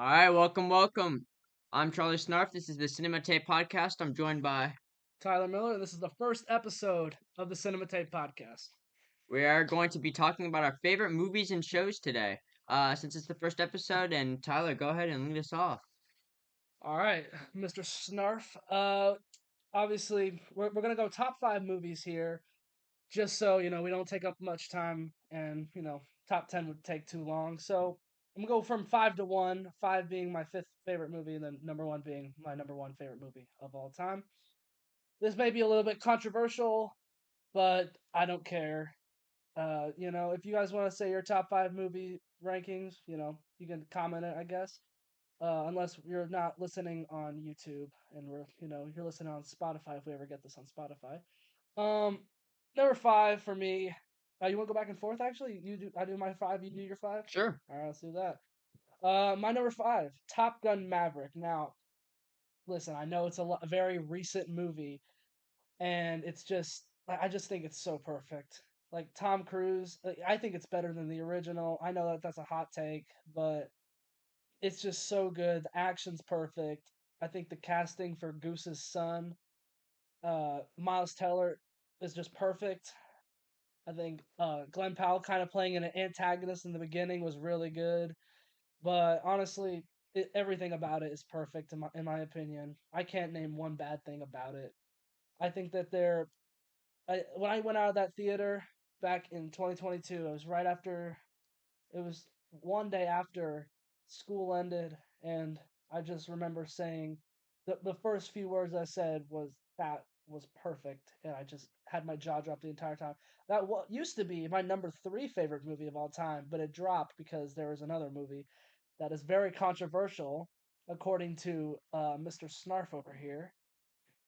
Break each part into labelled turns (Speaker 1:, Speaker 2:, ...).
Speaker 1: All right, welcome. I'm Charlie Snarf. This is the Cinema Tape Podcast. I'm joined by.
Speaker 2: Tyler Miller. This is the first episode of the Cinema Tape Podcast.
Speaker 1: We are going to be talking about our favorite movies and shows today. Since it's the first episode, and Tyler, go ahead and lead us off.
Speaker 2: All right, Mr. Snarf. Obviously, we're gonna go top five movies here, just so we don't take up much time, and top 10 would take too long. So I'm gonna go from five to one. Five being my fifth favorite movie, and then number one being my number one favorite movie of all time. This may be a little bit controversial, but I don't care. If you guys want to say your top five movie rankings, you can comment it, I guess. Unless you're not listening on YouTube and you're listening on Spotify if we ever get this on Spotify. Um, Number five for me. You want to go back and forth? Actually, you do. I do my five. You do your five.
Speaker 1: Sure.
Speaker 2: All right, let's do that. My number five, Top Gun Maverick. Now, listen, I know it's a very recent movie, and it's just I just think it's so perfect. Like Tom Cruise, I think it's better than the original. I know that that's a hot take, but it's just so good. The action's perfect. I think the casting for Goose's son, Miles Teller, is just perfect. I think Glenn Powell kind of playing an antagonist in the beginning was really good. But honestly, everything about it is perfect in my opinion. I can't name one bad thing about it. I think that when I went out of that theater back in 2022, it was right after it was one day after school ended, and I just remember saying the first few words I said was that was perfect, and I just had my jaw drop the entire time. That what used to be my number three favorite movie of all time, but it dropped because there was another movie that is very controversial, according to Mr. Snarf over here.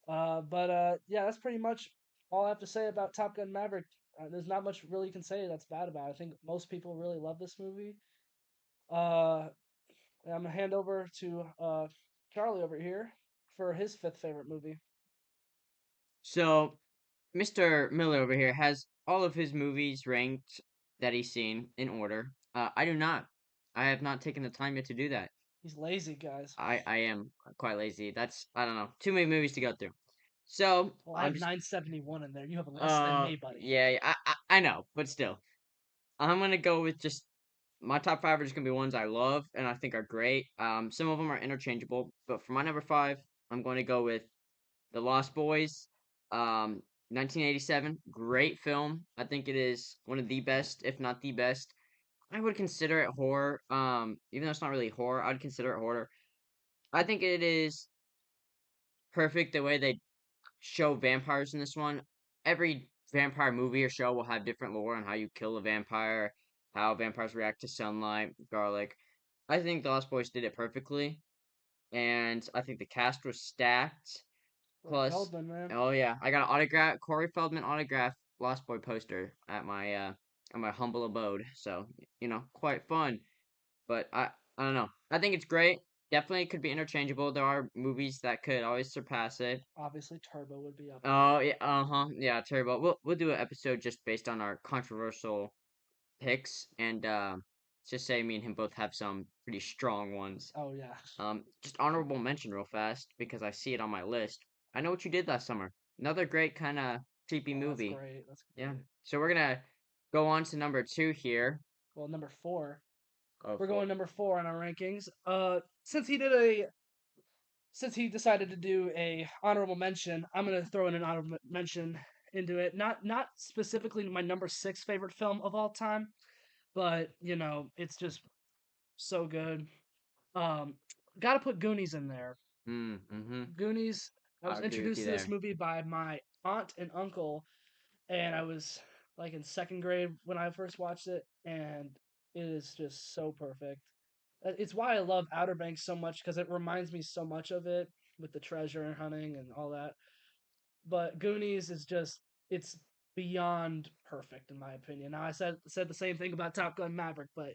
Speaker 2: But yeah, that's pretty much all I have to say about Top Gun Maverick. There's not much really you can say that's bad about it. I think most people really love this movie. Uh, I'm gonna hand over to Charlie over here for his fifth favorite movie.
Speaker 1: So, Mr. Miller over here has all of his movies ranked that he's seen in order. I do not. I have not taken the time yet to do that.
Speaker 2: He's lazy, guys.
Speaker 1: I am quite lazy. That's, I don't know, too many movies to go through. So,
Speaker 2: Well, I
Speaker 1: I'm
Speaker 2: have
Speaker 1: just
Speaker 2: 971 in there. You have less than me, buddy.
Speaker 1: yeah, I know, but still, I'm gonna go with just my top five are just gonna be ones I love and I think are great. Some of them are interchangeable, but for my number five, I'm going to go with The Lost Boys. 1987, great film. I think it is one of the best, if not the best. I would consider it horror. Even though it's not really horror, I'd consider it horror. I think it is perfect the way they show vampires in this one. Every vampire movie or show will have different lore on how you kill a vampire, how vampires react to sunlight, garlic. I think the Lost Boys did it perfectly, and I think the cast was stacked.
Speaker 2: Corey
Speaker 1: Plus,
Speaker 2: Feldman, man.
Speaker 1: oh yeah, I got an autograph, Corey Feldman autograph Lost Boy poster at my humble abode. So quite fun. But I don't know. I think it's great. Definitely could be interchangeable. There are movies that could always surpass it.
Speaker 2: Obviously, Turbo would be up there.
Speaker 1: Oh yeah, yeah, terrible. We'll do an episode just based on our controversial picks, and just say me and him both have some pretty strong ones.
Speaker 2: Oh yeah.
Speaker 1: Just honorable mention real fast because I see it on my list. I Know What You Did Last Summer. Another great kind of creepy
Speaker 2: Oh, that's
Speaker 1: movie.
Speaker 2: great. That's
Speaker 1: Yeah.
Speaker 2: great.
Speaker 1: So we're gonna go on to number two here.
Speaker 2: Well, number four.
Speaker 1: Oh,
Speaker 2: We're
Speaker 1: four.
Speaker 2: going number four on our rankings. Since he decided to do a honorable mention, I'm gonna throw in an honorable mention into it. Not specifically my number six favorite film of all time, but it's just so good. Um, Got to put Goonies in there.
Speaker 1: Mm-hmm.
Speaker 2: Goonies. I
Speaker 1: I
Speaker 2: was
Speaker 1: agree with
Speaker 2: introduced
Speaker 1: you
Speaker 2: to this
Speaker 1: there.
Speaker 2: movie by my aunt and uncle, and I was like in second grade when I first watched it, and it is just so perfect. It's why I love Outer Banks so much because it reminds me so much of it with the treasure hunting and all that. But Goonies is just it's beyond perfect in my opinion. Now I said the same thing about Top Gun Maverick, but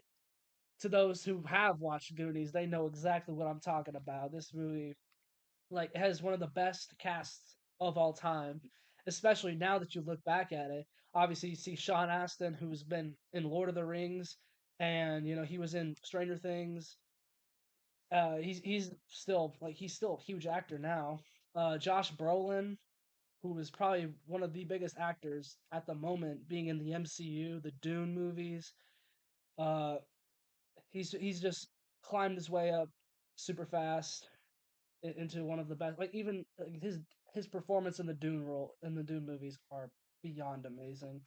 Speaker 2: to those who have watched Goonies, they know exactly what I'm talking about. This movie has one of the best casts of all time, especially now that you look back at it. Obviously, you see Sean Astin, who's been in Lord of the Rings, and he was in Stranger Things. He's still he's still a huge actor now. Josh Brolin, who is probably one of the biggest actors at the moment, being in the MCU, the Dune movies. Uh, he's just climbed his way up super fast into one of the best. Like even his performance in the Dune role in the Dune movies are beyond amazing.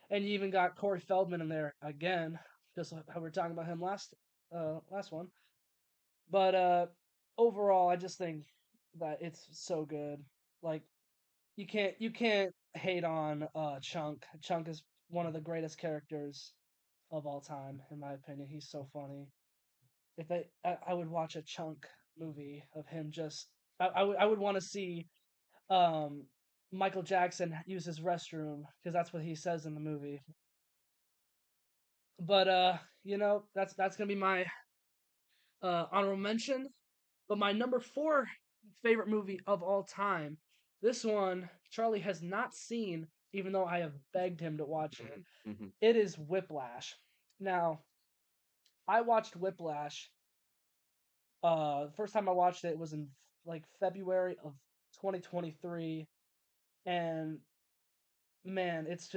Speaker 2: And you even got Corey Feldman in there again, just like how we were talking about him last one. But overall, I just think that it's so good. Like you can't hate on Chunk. Chunk is one of the greatest characters of all time, in my opinion. He's so funny. If I would watch a Chunk movie of him. Just I would want to see um Michael Jackson use his restroom because that's what he says in the movie. But that's gonna be my honorable mention. But my number four favorite movie of all time, this one Charlie has not seen, even though I have begged him to watch it.
Speaker 1: Hmm.
Speaker 2: It is Whiplash. Now, I watched Whiplash. The first time I watched it was in like February of 2023, and man, it's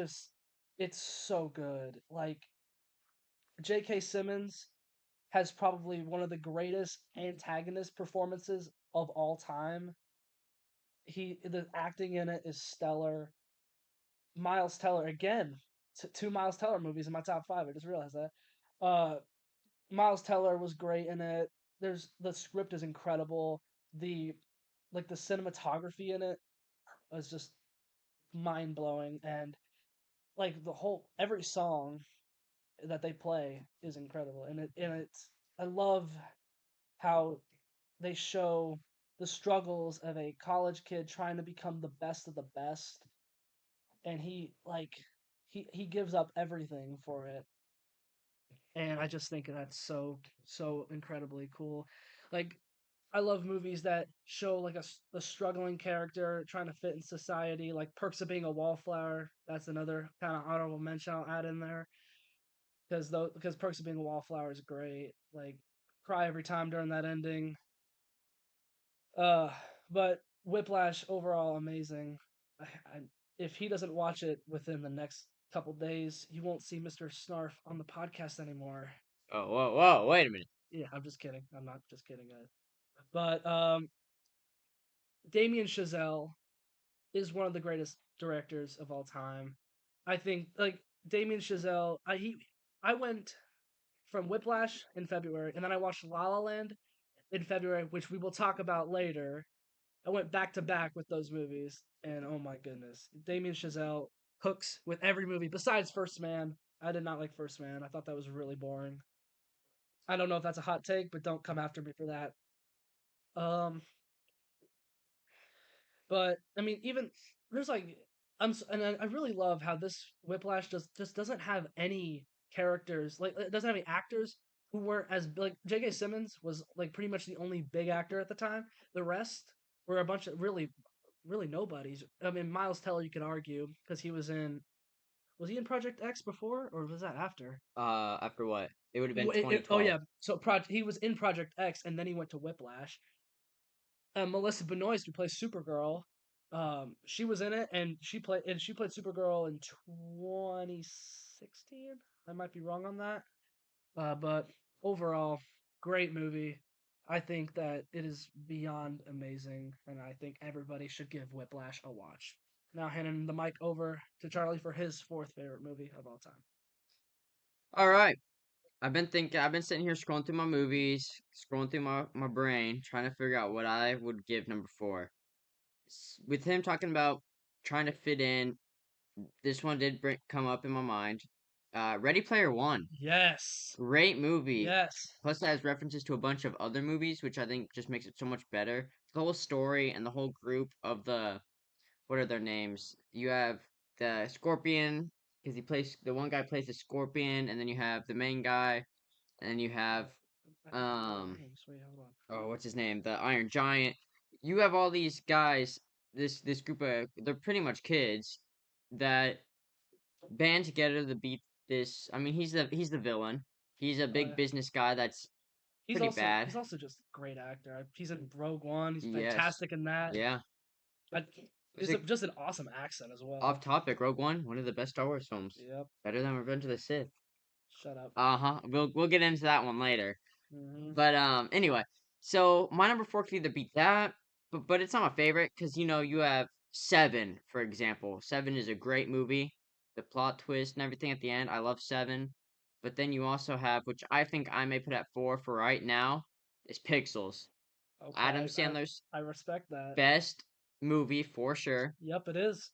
Speaker 2: so good. Like J.K. Simmons has probably one of the greatest antagonist performances of all time. The acting in it is stellar. Miles Teller again, two Miles Teller movies in my top five. I just realized that. Uh, Miles Teller was great in it. The script is incredible. The the cinematography in it is just mind blowing, and the whole every song that they play is incredible. And it's I love how they show the struggles of a college kid trying to become the best of the best, and he gives up everything for it. And I just think that's so incredibly cool. Like I love movies that show a struggling character trying to fit in society, like Perks of Being a Wallflower. That's another kind of honorable mention I'll add in there because Perks of Being a Wallflower is great. Like cry every time during that ending. Uh, but Whiplash overall amazing. I, if he doesn't watch it within the next couple days, he won't see Mr. Snarf on the podcast anymore.
Speaker 1: Oh, whoa, whoa! Wait a minute.
Speaker 2: Yeah, I'm just kidding. I'm not just kidding, guys. But Damien Chazelle is one of the greatest directors of all time. I think Damien Chazelle. I went from Whiplash in February, and then I watched La La Land in February, which we will talk about later. I went back to back with those movies, and oh my goodness, Damien Chazelle hooks with every movie besides First Man. I did not like First Man. I thought that was really boring. I don't know if that's a hot take, but don't come after me for that. Um, but I mean, even there's I really love how this Whiplash just doesn't have any characters. Like it doesn't have any actors who weren't as like J.K. Simmons was like pretty much the only big actor at the time. The rest were a bunch of really nobodies. I mean, Miles Teller you could argue because was he in Project X before or was that after?
Speaker 1: After what? It would have been
Speaker 2: Oh
Speaker 1: 2012.
Speaker 2: yeah, so he was in Project X and then he went to Whiplash. Melissa Benoist, who plays Supergirl, she was in it, and she played Supergirl in 2016. I might be wrong on that, but overall, great movie. I think that it is beyond amazing, and I think everybody should give Whiplash a watch. Now, handing the mic over to Charlie for his fourth favorite movie of all time.
Speaker 1: All right. I've been sitting here scrolling through my movies, scrolling through my brain, trying to figure out what I would give number four. With him talking about trying to fit in, this one did come up in my mind. Ready Player One.
Speaker 2: Yes,
Speaker 1: Great movie.
Speaker 2: yes,
Speaker 1: Plus, it has references to a bunch of other movies, which I think just makes it so much better. The whole story and the whole group of what are their names? You have the Scorpion, because the one guy plays the Scorpion, and then you have the main guy, and then you have,
Speaker 2: I think I know their
Speaker 1: um,
Speaker 2: names. Wait, hold on.
Speaker 1: oh, what's his name? The Iron Giant. You have all these guys, this group of, they're pretty much kids that band together to beat this. I mean, he's the villain. He's a
Speaker 2: Oh
Speaker 1: big
Speaker 2: yeah,
Speaker 1: business guy that's pretty bad.
Speaker 2: he's also just a great actor. He's in Rogue One. He's
Speaker 1: Yes.
Speaker 2: fantastic in that.
Speaker 1: Yeah.
Speaker 2: I,
Speaker 1: It's
Speaker 2: just
Speaker 1: a,
Speaker 2: just an awesome accent as
Speaker 1: off
Speaker 2: well.
Speaker 1: topic. Rogue One, one of the best Star Wars films.
Speaker 2: Yep.
Speaker 1: Better than Revenge of the Sith.
Speaker 2: Shut up.
Speaker 1: Uh-huh. We'll get into that one later.
Speaker 2: Hmm.
Speaker 1: But anyway, so my number four could either be that, but it's not my favorite because you have Seven, for example. Seven is a great movie. The plot twist and everything at the end, I love Seven. But then you also have, which I think I may put at four for right now, is Pixels. Adam
Speaker 2: Okay,
Speaker 1: Sandler's
Speaker 2: I respect that.
Speaker 1: best movie for sure.
Speaker 2: Yep, it is.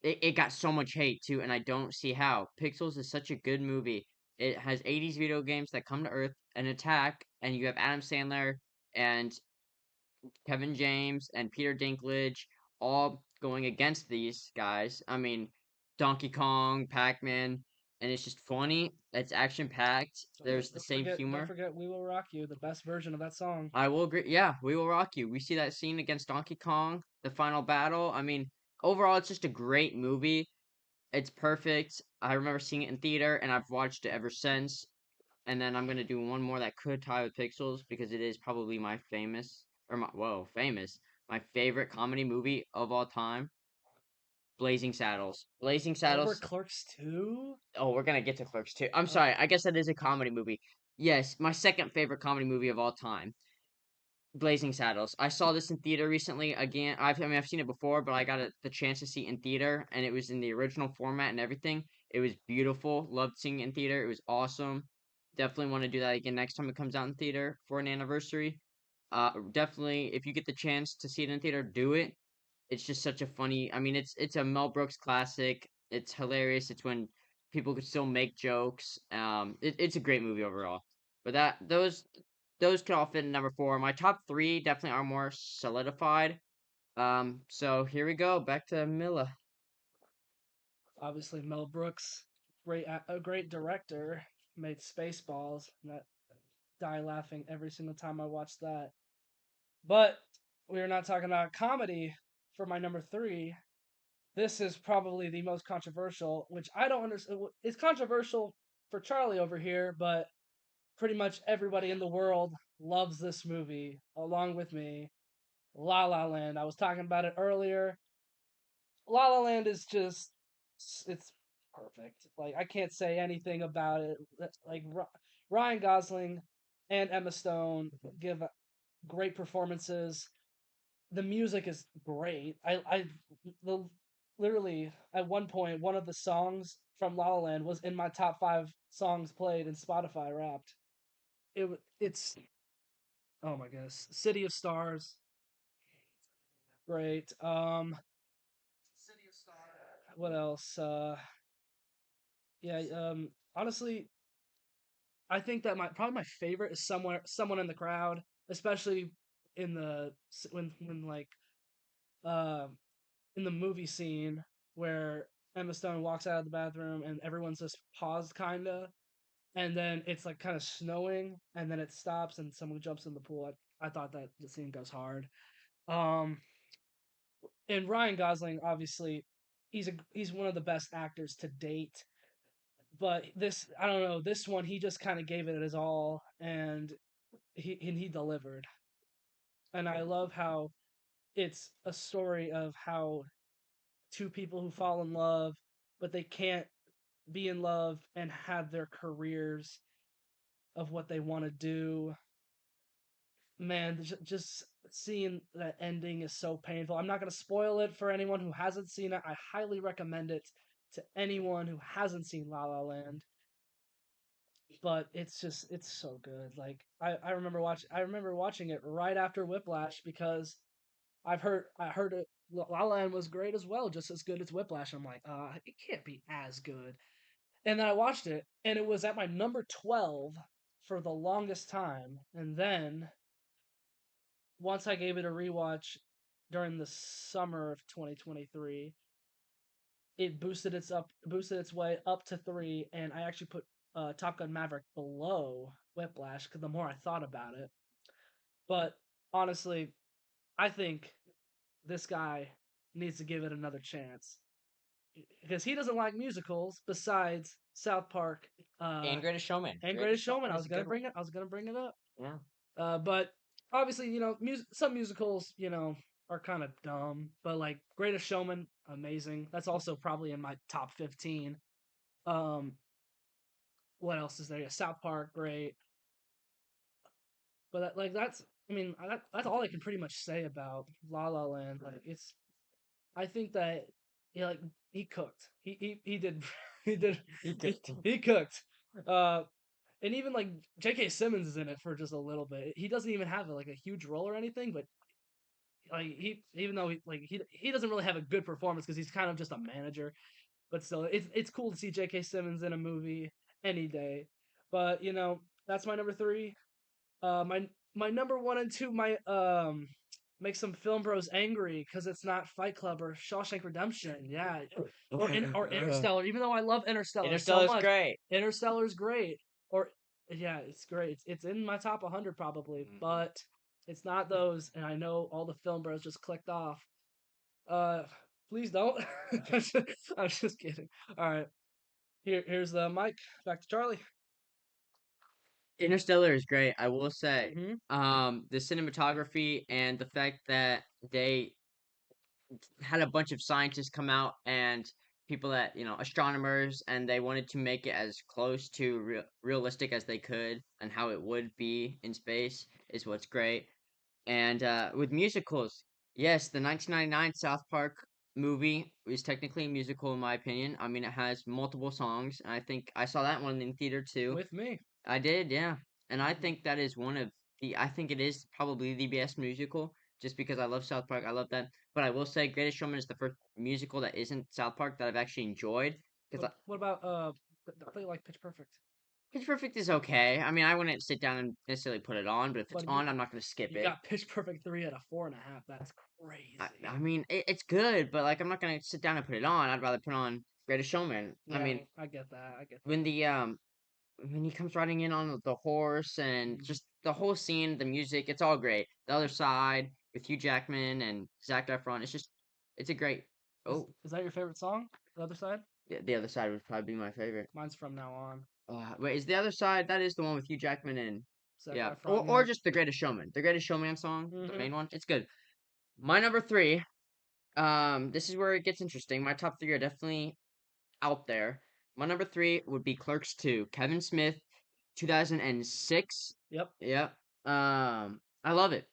Speaker 1: It got so much hate too, and I don't see how. Pixels is such a good movie. It has 80s video games that come to Earth and attack, and you have Adam Sandler and Kevin James and Peter Dinklage all going against these guys. I mean, Donkey Kong, Pac-Man, and it's just funny. It's action packed. There's the same
Speaker 2: Don't
Speaker 1: humor.
Speaker 2: forget, "We Will Rock You," the best version of that song.
Speaker 1: I will agree. Yeah, we will rock you. We see that scene against Donkey Kong, the final battle. I mean, overall, it's just a great movie. It's perfect. I remember seeing it in theater, and I've watched it ever since. And then I'm gonna do one more that could tie with Pixels because it is probably my famous, my favorite comedy movie of all time, Blazing Saddles. Blazing
Speaker 2: Over
Speaker 1: Saddles.
Speaker 2: Clerks 2?
Speaker 1: Oh, we're gonna get to Clerks too. I'm
Speaker 2: Oh,
Speaker 1: sorry. I guess that is a comedy movie. Yes, my second favorite comedy movie of all time. Blazing Saddles. I saw this in theater recently again. I've seen it before, but I got the chance to see it in theater, and it was in the original format and everything. It was beautiful. Loved seeing it in theater. It was awesome. Definitely want to do that again next time it comes out in theater for an anniversary. Definitely, if you get the chance to see it in theater, do it. It's just such a funny. I mean, it's a Mel Brooks classic. It's hilarious. It's when people could still make jokes. It's a great movie overall. But those could all fit in number four. My top three definitely are more solidified. So here we go. Back to Milla.
Speaker 2: obviously Mel Brooks, a great director, made Spaceballs, and that die laughing every single time I watch that. But we are not talking about comedy for my number three. This is probably the most controversial, which I don't understand. It's controversial for Charlie over here, but pretty much everybody in the world loves this movie along with me. La La Land. I was talking about it earlier. La La Land is just it's perfect. Like I can't say anything about it. Like Ryan Gosling and Emma Stone give great performances. The music is great. The literally at one point one of the songs from La La Land was in my top 5 songs played in Spotify Wrapped. It's oh my goodness, City of Stars, great. City of Stars. What else? Yeah. Honestly, I think that my probably my favorite is someone in the crowd, especially in the when like uh in the movie scene where Emma Stone walks out of the bathroom and everyone's just paused kinda, and then it's like kind of snowing, and then it stops and someone jumps in the pool. I thought that the scene goes hard. Um, and Ryan Gosling, obviously, he's one of the best actors to date. But this, I don't know, this one he just kind of gave it his all, and he delivered. And I love how it's a story of how two people who fall in love, but they can't be in love and have their careers of what they want to do. Man, just seeing that ending is so painful. I'm not going to spoil it for anyone who hasn't seen it. I highly recommend it to anyone who hasn't seen La La Land. But it's so good. Like I remember watching it right after Whiplash because I heard it La La Land was great as well, just as good as Whiplash. I'm like, it can't be as good. And then I watched it, and it was at my number 12 for the longest time. And then once I gave it a rewatch during the summer of 2023, it boosted its way up to 3, and I actually put Top Gun Maverick below Whiplash because the more I thought about it. But honestly, I think this guy needs to give it another chance because he doesn't like musicals besides South Park
Speaker 1: And Greatest Showman.
Speaker 2: and Greatest
Speaker 1: Greatest
Speaker 2: Showman.
Speaker 1: Showman is a good one.
Speaker 2: I was gonna bring it up.
Speaker 1: Yeah.
Speaker 2: But obviously, some musicals, are kind of dumb. But like Greatest Showman, amazing. That's also probably in my top 15. Um, what else is there? Yeah, South Park, great. But that's, I mean, that's all I can pretty much say about La La Land. Like it's, I think that, like he cooked. He did he did
Speaker 1: You get
Speaker 2: he cooked. Uh, and even like J.K. Simmons is in it for just a little bit. He doesn't even have like a huge role or anything, but like he, even though he doesn't really have a good performance because he's kind of just a manager. But still, it's cool to see J.K. Simmons in a movie any day. But that's my number three. My number one and two might make some film bros angry because it's not Fight Club or Shawshank Redemption. Yeah, or Interstellar. Even though I love Interstellar so
Speaker 1: Interstellar's
Speaker 2: much,
Speaker 1: great.
Speaker 2: Interstellar's great. Or yeah, it's great. It's in my top 100 probably,
Speaker 1: Mhm.
Speaker 2: but it's not those. And I know all the film bros just clicked off. Uh, please don't. I'm just kidding. All right, here's the mic. Back to Charlie.
Speaker 1: Interstellar is great, I will say.
Speaker 2: Hmm.
Speaker 1: The cinematography and the fact that they had a bunch of scientists come out and people that, astronomers, and they wanted to make it as close to realistic as they could and how it would be in space is what's great. And with musicals, yes, the 1999 South Park movie is technically a musical in my opinion. I mean, it has multiple songs, and I think I saw that one in theater too.
Speaker 2: With me.
Speaker 1: I did, yeah. And I
Speaker 2: Mhm.
Speaker 1: think that is one of I think it is probably the best musical just because I love South Park. I love that. But I will say Greatest Showman is the first musical that isn't South Park that I've actually enjoyed because
Speaker 2: What about I thought you like Pitch Perfect.
Speaker 1: Pitch Perfect is okay. I mean, I wouldn't sit down and necessarily put it on, but if it's
Speaker 2: But
Speaker 1: on, I'm not going to skip
Speaker 2: you
Speaker 1: it.
Speaker 2: got Pitch Perfect 3 at a 4.5. That's crazy.
Speaker 1: I mean, it's good, but like I'm not going to sit down and put it on. I'd rather put on Greatest Showman. I
Speaker 2: Yeah,
Speaker 1: mean,
Speaker 2: I get that. I get
Speaker 1: when
Speaker 2: that.
Speaker 1: he comes riding in on the horse and
Speaker 2: Mhm.
Speaker 1: just the whole scene, the music, it's all great. The Other Side with Hugh Jackman and Zac Efron, it's a great. Oh,
Speaker 2: Is that your favorite song? The other side?
Speaker 1: the Other Side would probably be my favorite.
Speaker 2: Mine's From Now On.
Speaker 1: Wait, is the Other Side? That is the one with Hugh Jackman and
Speaker 2: Zac
Speaker 1: yeah,
Speaker 2: Efron,
Speaker 1: or
Speaker 2: yeah.
Speaker 1: just The Greatest Showman, the Greatest Showman song, the
Speaker 2: Hmm.
Speaker 1: main one. It's good. My number three. This is where it gets interesting. My top three are definitely out there. My number three would be Clerks 2. Kevin Smith, 2006.
Speaker 2: Yep.
Speaker 1: Yep. I love it.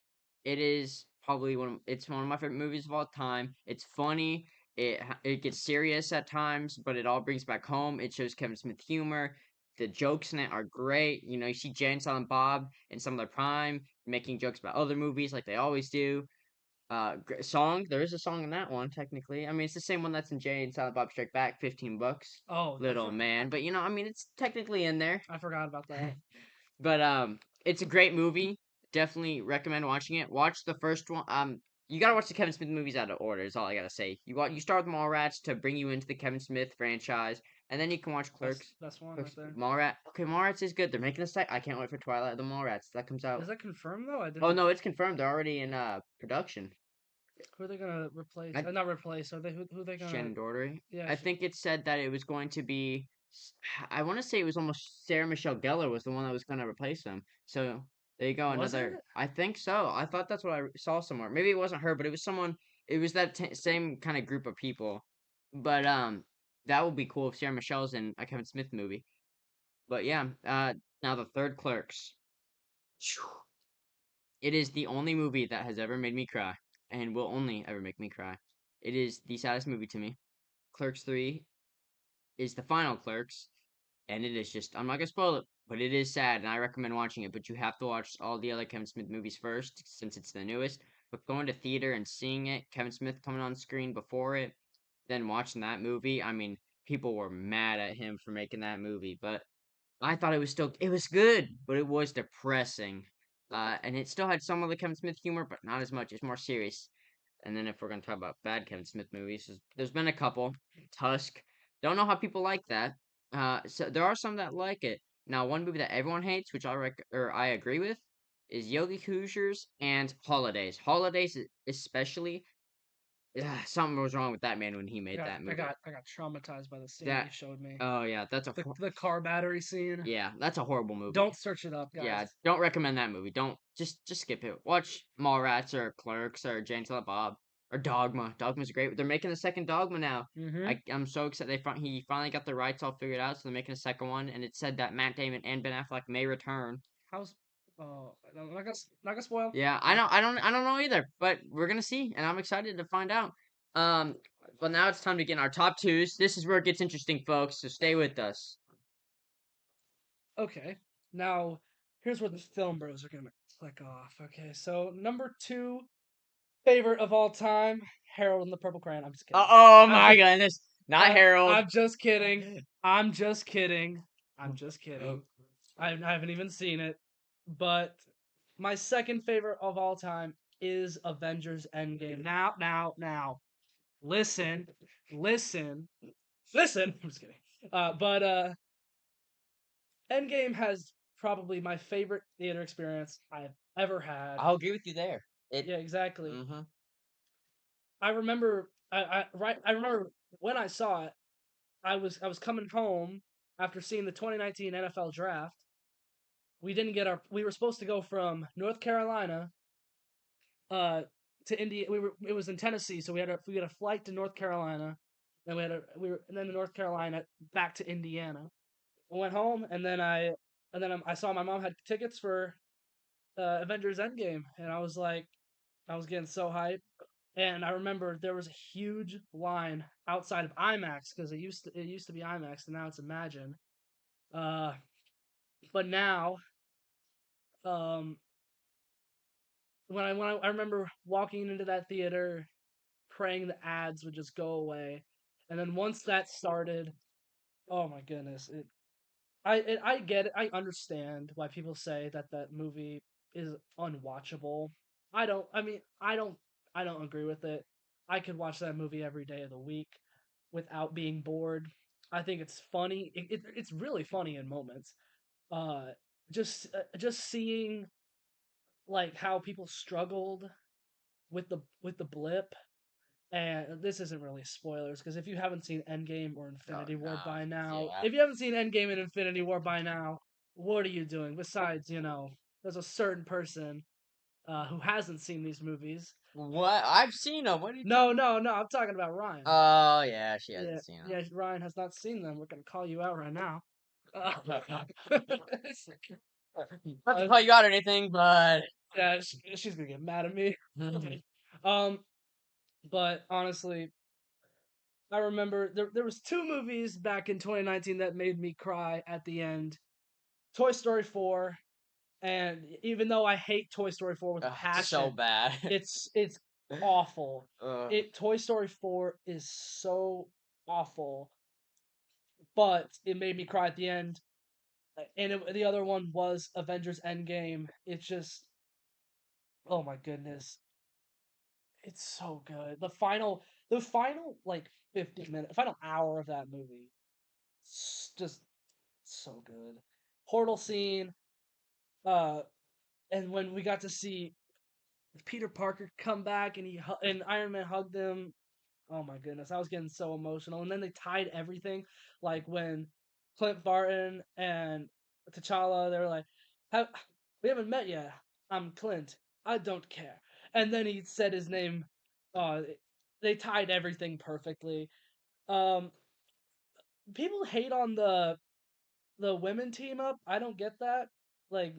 Speaker 1: It's one of my favorite movies of all time. It's funny. It gets serious at times, but it all brings back home. It shows Kevin Smith humor. The jokes in it are great. You see Jay and Silent Bob in some of their prime, making jokes about other movies like they always do. Song. There is a song in that one, technically. I mean, it's the same one that's in Jay and Silent Bob Strike Back, $15.
Speaker 2: Oh,
Speaker 1: Little man. But I mean, it's technically in there.
Speaker 2: I forgot about that.
Speaker 1: But it's a great movie. Definitely recommend watching it. Watch the first one. You gotta watch the Kevin Smith movies out of order. Is all I gotta say. You start with Mallrats to bring you into the Kevin Smith franchise, and then you can watch Clerks.
Speaker 2: Best one right
Speaker 1: Clerks,
Speaker 2: there.
Speaker 1: Mallrat. Okay, Mallrats is good. They're making a site. I can't wait for Twilight of the Mallrats. That comes
Speaker 2: Is
Speaker 1: out.
Speaker 2: that confirmed though? I
Speaker 1: Oh
Speaker 2: didn't.
Speaker 1: no, it's confirmed. They're already in production.
Speaker 2: Who are they gonna replace?
Speaker 1: I
Speaker 2: Not replace. Are they who are they gonna?
Speaker 1: Shannon Doherty.
Speaker 2: Yeah.
Speaker 1: I think it said that it was going to be. I want to say it was almost Sarah Michelle Gellar was the one that was going to replace him. So there you go,
Speaker 2: Was
Speaker 1: another.
Speaker 2: it?
Speaker 1: I think so. I thought that's what I saw somewhere. Maybe it wasn't her, but it was someone. It was that same kind of group of people. But that would be cool if Sarah Michelle's in a Kevin Smith movie. But yeah, now the third Clerks. It is the only movie that has ever made me cry, and will only ever make me cry. It is the saddest movie to me. Clerks 3 is the final Clerks, and it is just I'm not gonna spoil it, but it is sad, and I recommend watching it. But you have to watch all the other Kevin Smith movies first, since it's the newest. But going to theater and seeing it, Kevin Smith coming on screen before it, then watching that movie, I mean, people were mad at him for making that movie, but I thought it was good, but it was depressing. And it still had some of the Kevin Smith humor, but not as much. It's more serious. And then if we're gonna talk about bad Kevin Smith movies, there's been a couple. Tusk. Don't know how people like that. So there are some that like it. Now, one movie that everyone hates, which I agree with, is Yogi Hoosiers and Holidays. Holidays especially. something was wrong with that man when he made that movie.
Speaker 2: I got traumatized by the scene that
Speaker 1: That
Speaker 2: you showed me.
Speaker 1: oh yeah,
Speaker 2: The car battery scene.
Speaker 1: yeah, that's a horrible movie.
Speaker 2: Don't search it up,
Speaker 1: Yeah,
Speaker 2: guys.
Speaker 1: don't recommend that movie. Don't just skip it. Watch Mallrats or Clerks or Jane Silent Bob or Dogma. Dogma's great. They're making the second Dogma now.
Speaker 2: Mm-hmm.
Speaker 1: I'm so excited. He finally got the rights all figured out, so they're making a second one. And it said that Matt Damon and Ben Affleck may return.
Speaker 2: How's I'm not gonna spoil.
Speaker 1: Yeah, I don't know either, but we're gonna see, and I'm excited to find out. Um, but now it's time to get in our top twos. This is where it gets interesting, folks. So stay with us.
Speaker 2: Okay. Now here's where the film bros are gonna click off. Okay, so number two favorite of all time, Harold and the Purple Crayon. I'm just kidding.
Speaker 1: Oh
Speaker 2: I'm
Speaker 1: my goodness, not Harold.
Speaker 2: I'm just kidding. I'm just kidding. I'm just kidding. I haven't even seen it, but my second favorite of all time is Avengers Endgame. Now, listen, listen, listen. I'm just kidding. But Endgame has probably my favorite theater experience I've ever had.
Speaker 1: I'll agree with you there.
Speaker 2: Yeah, exactly.
Speaker 1: Mm-hmm.
Speaker 2: I remember, I remember when I saw it. I was coming home after seeing the 2019 NFL draft. We were supposed to go from North Carolina uh to India. It was in Tennessee, so we had a flight to North Carolina. Then and then to North Carolina back to Indiana. I went home I saw my mom had tickets for Avengers Endgame, and I was getting so hyped. And I remember there was a huge line outside of IMAX because it used to be IMAX and now it's Imagine. Uh, but now, um, I remember walking into that theater, praying the ads would just go away, and then once that started, oh my goodness, I get it. I understand why people say that that movie is unwatchable. I don't. I mean, I don't agree with it. I could watch that movie every day of the week without being bored. I think it's funny. It's really funny in moments. Uh, just seeing like how people struggled with the blip. And this isn't really spoilers because if you haven't seen Endgame or
Speaker 1: Oh
Speaker 2: Infinity War
Speaker 1: no.
Speaker 2: by now,
Speaker 1: Yeah.
Speaker 2: if you haven't seen Endgame and Infinity War by now, what are you doing? Besides, there's a certain person who hasn't seen these movies.
Speaker 1: What? I've seen them. What are you
Speaker 2: No,
Speaker 1: talking?
Speaker 2: no, no. I'm talking about Ryan.
Speaker 1: Oh yeah, she
Speaker 2: Yeah,
Speaker 1: hasn't seen them.
Speaker 2: yeah. Ryan has not seen them. We're gonna call you out right now.
Speaker 1: Not to call you out or anything, but
Speaker 2: Yeah, she's gonna get mad at me. um, but honestly, I remember there was two movies back in 2019 that made me cry at the end. Toy Story 4, and even though I hate Toy Story 4 with
Speaker 1: ugh, so
Speaker 2: passion,
Speaker 1: bad.
Speaker 2: it's awful.
Speaker 1: Ugh.
Speaker 2: It Toy Story 4 is so awful, but it made me cry at the end. And the other one was Avengers Endgame. It's just oh my goodness. It's so good. The final like 50 minutes, final hour of that movie. Just so good. Portal scene, uh, and when we got to see Peter Parker come back and Iron Man hugged him. Oh my goodness, I was getting so emotional. And then they tied everything, like when Clint Barton and T'Challa, they were like, "We haven't met yet. I'm Clint. I don't care." And then he said his name. Uh, they tied everything perfectly. Um, People hate on the women team up. I don't get that. Like,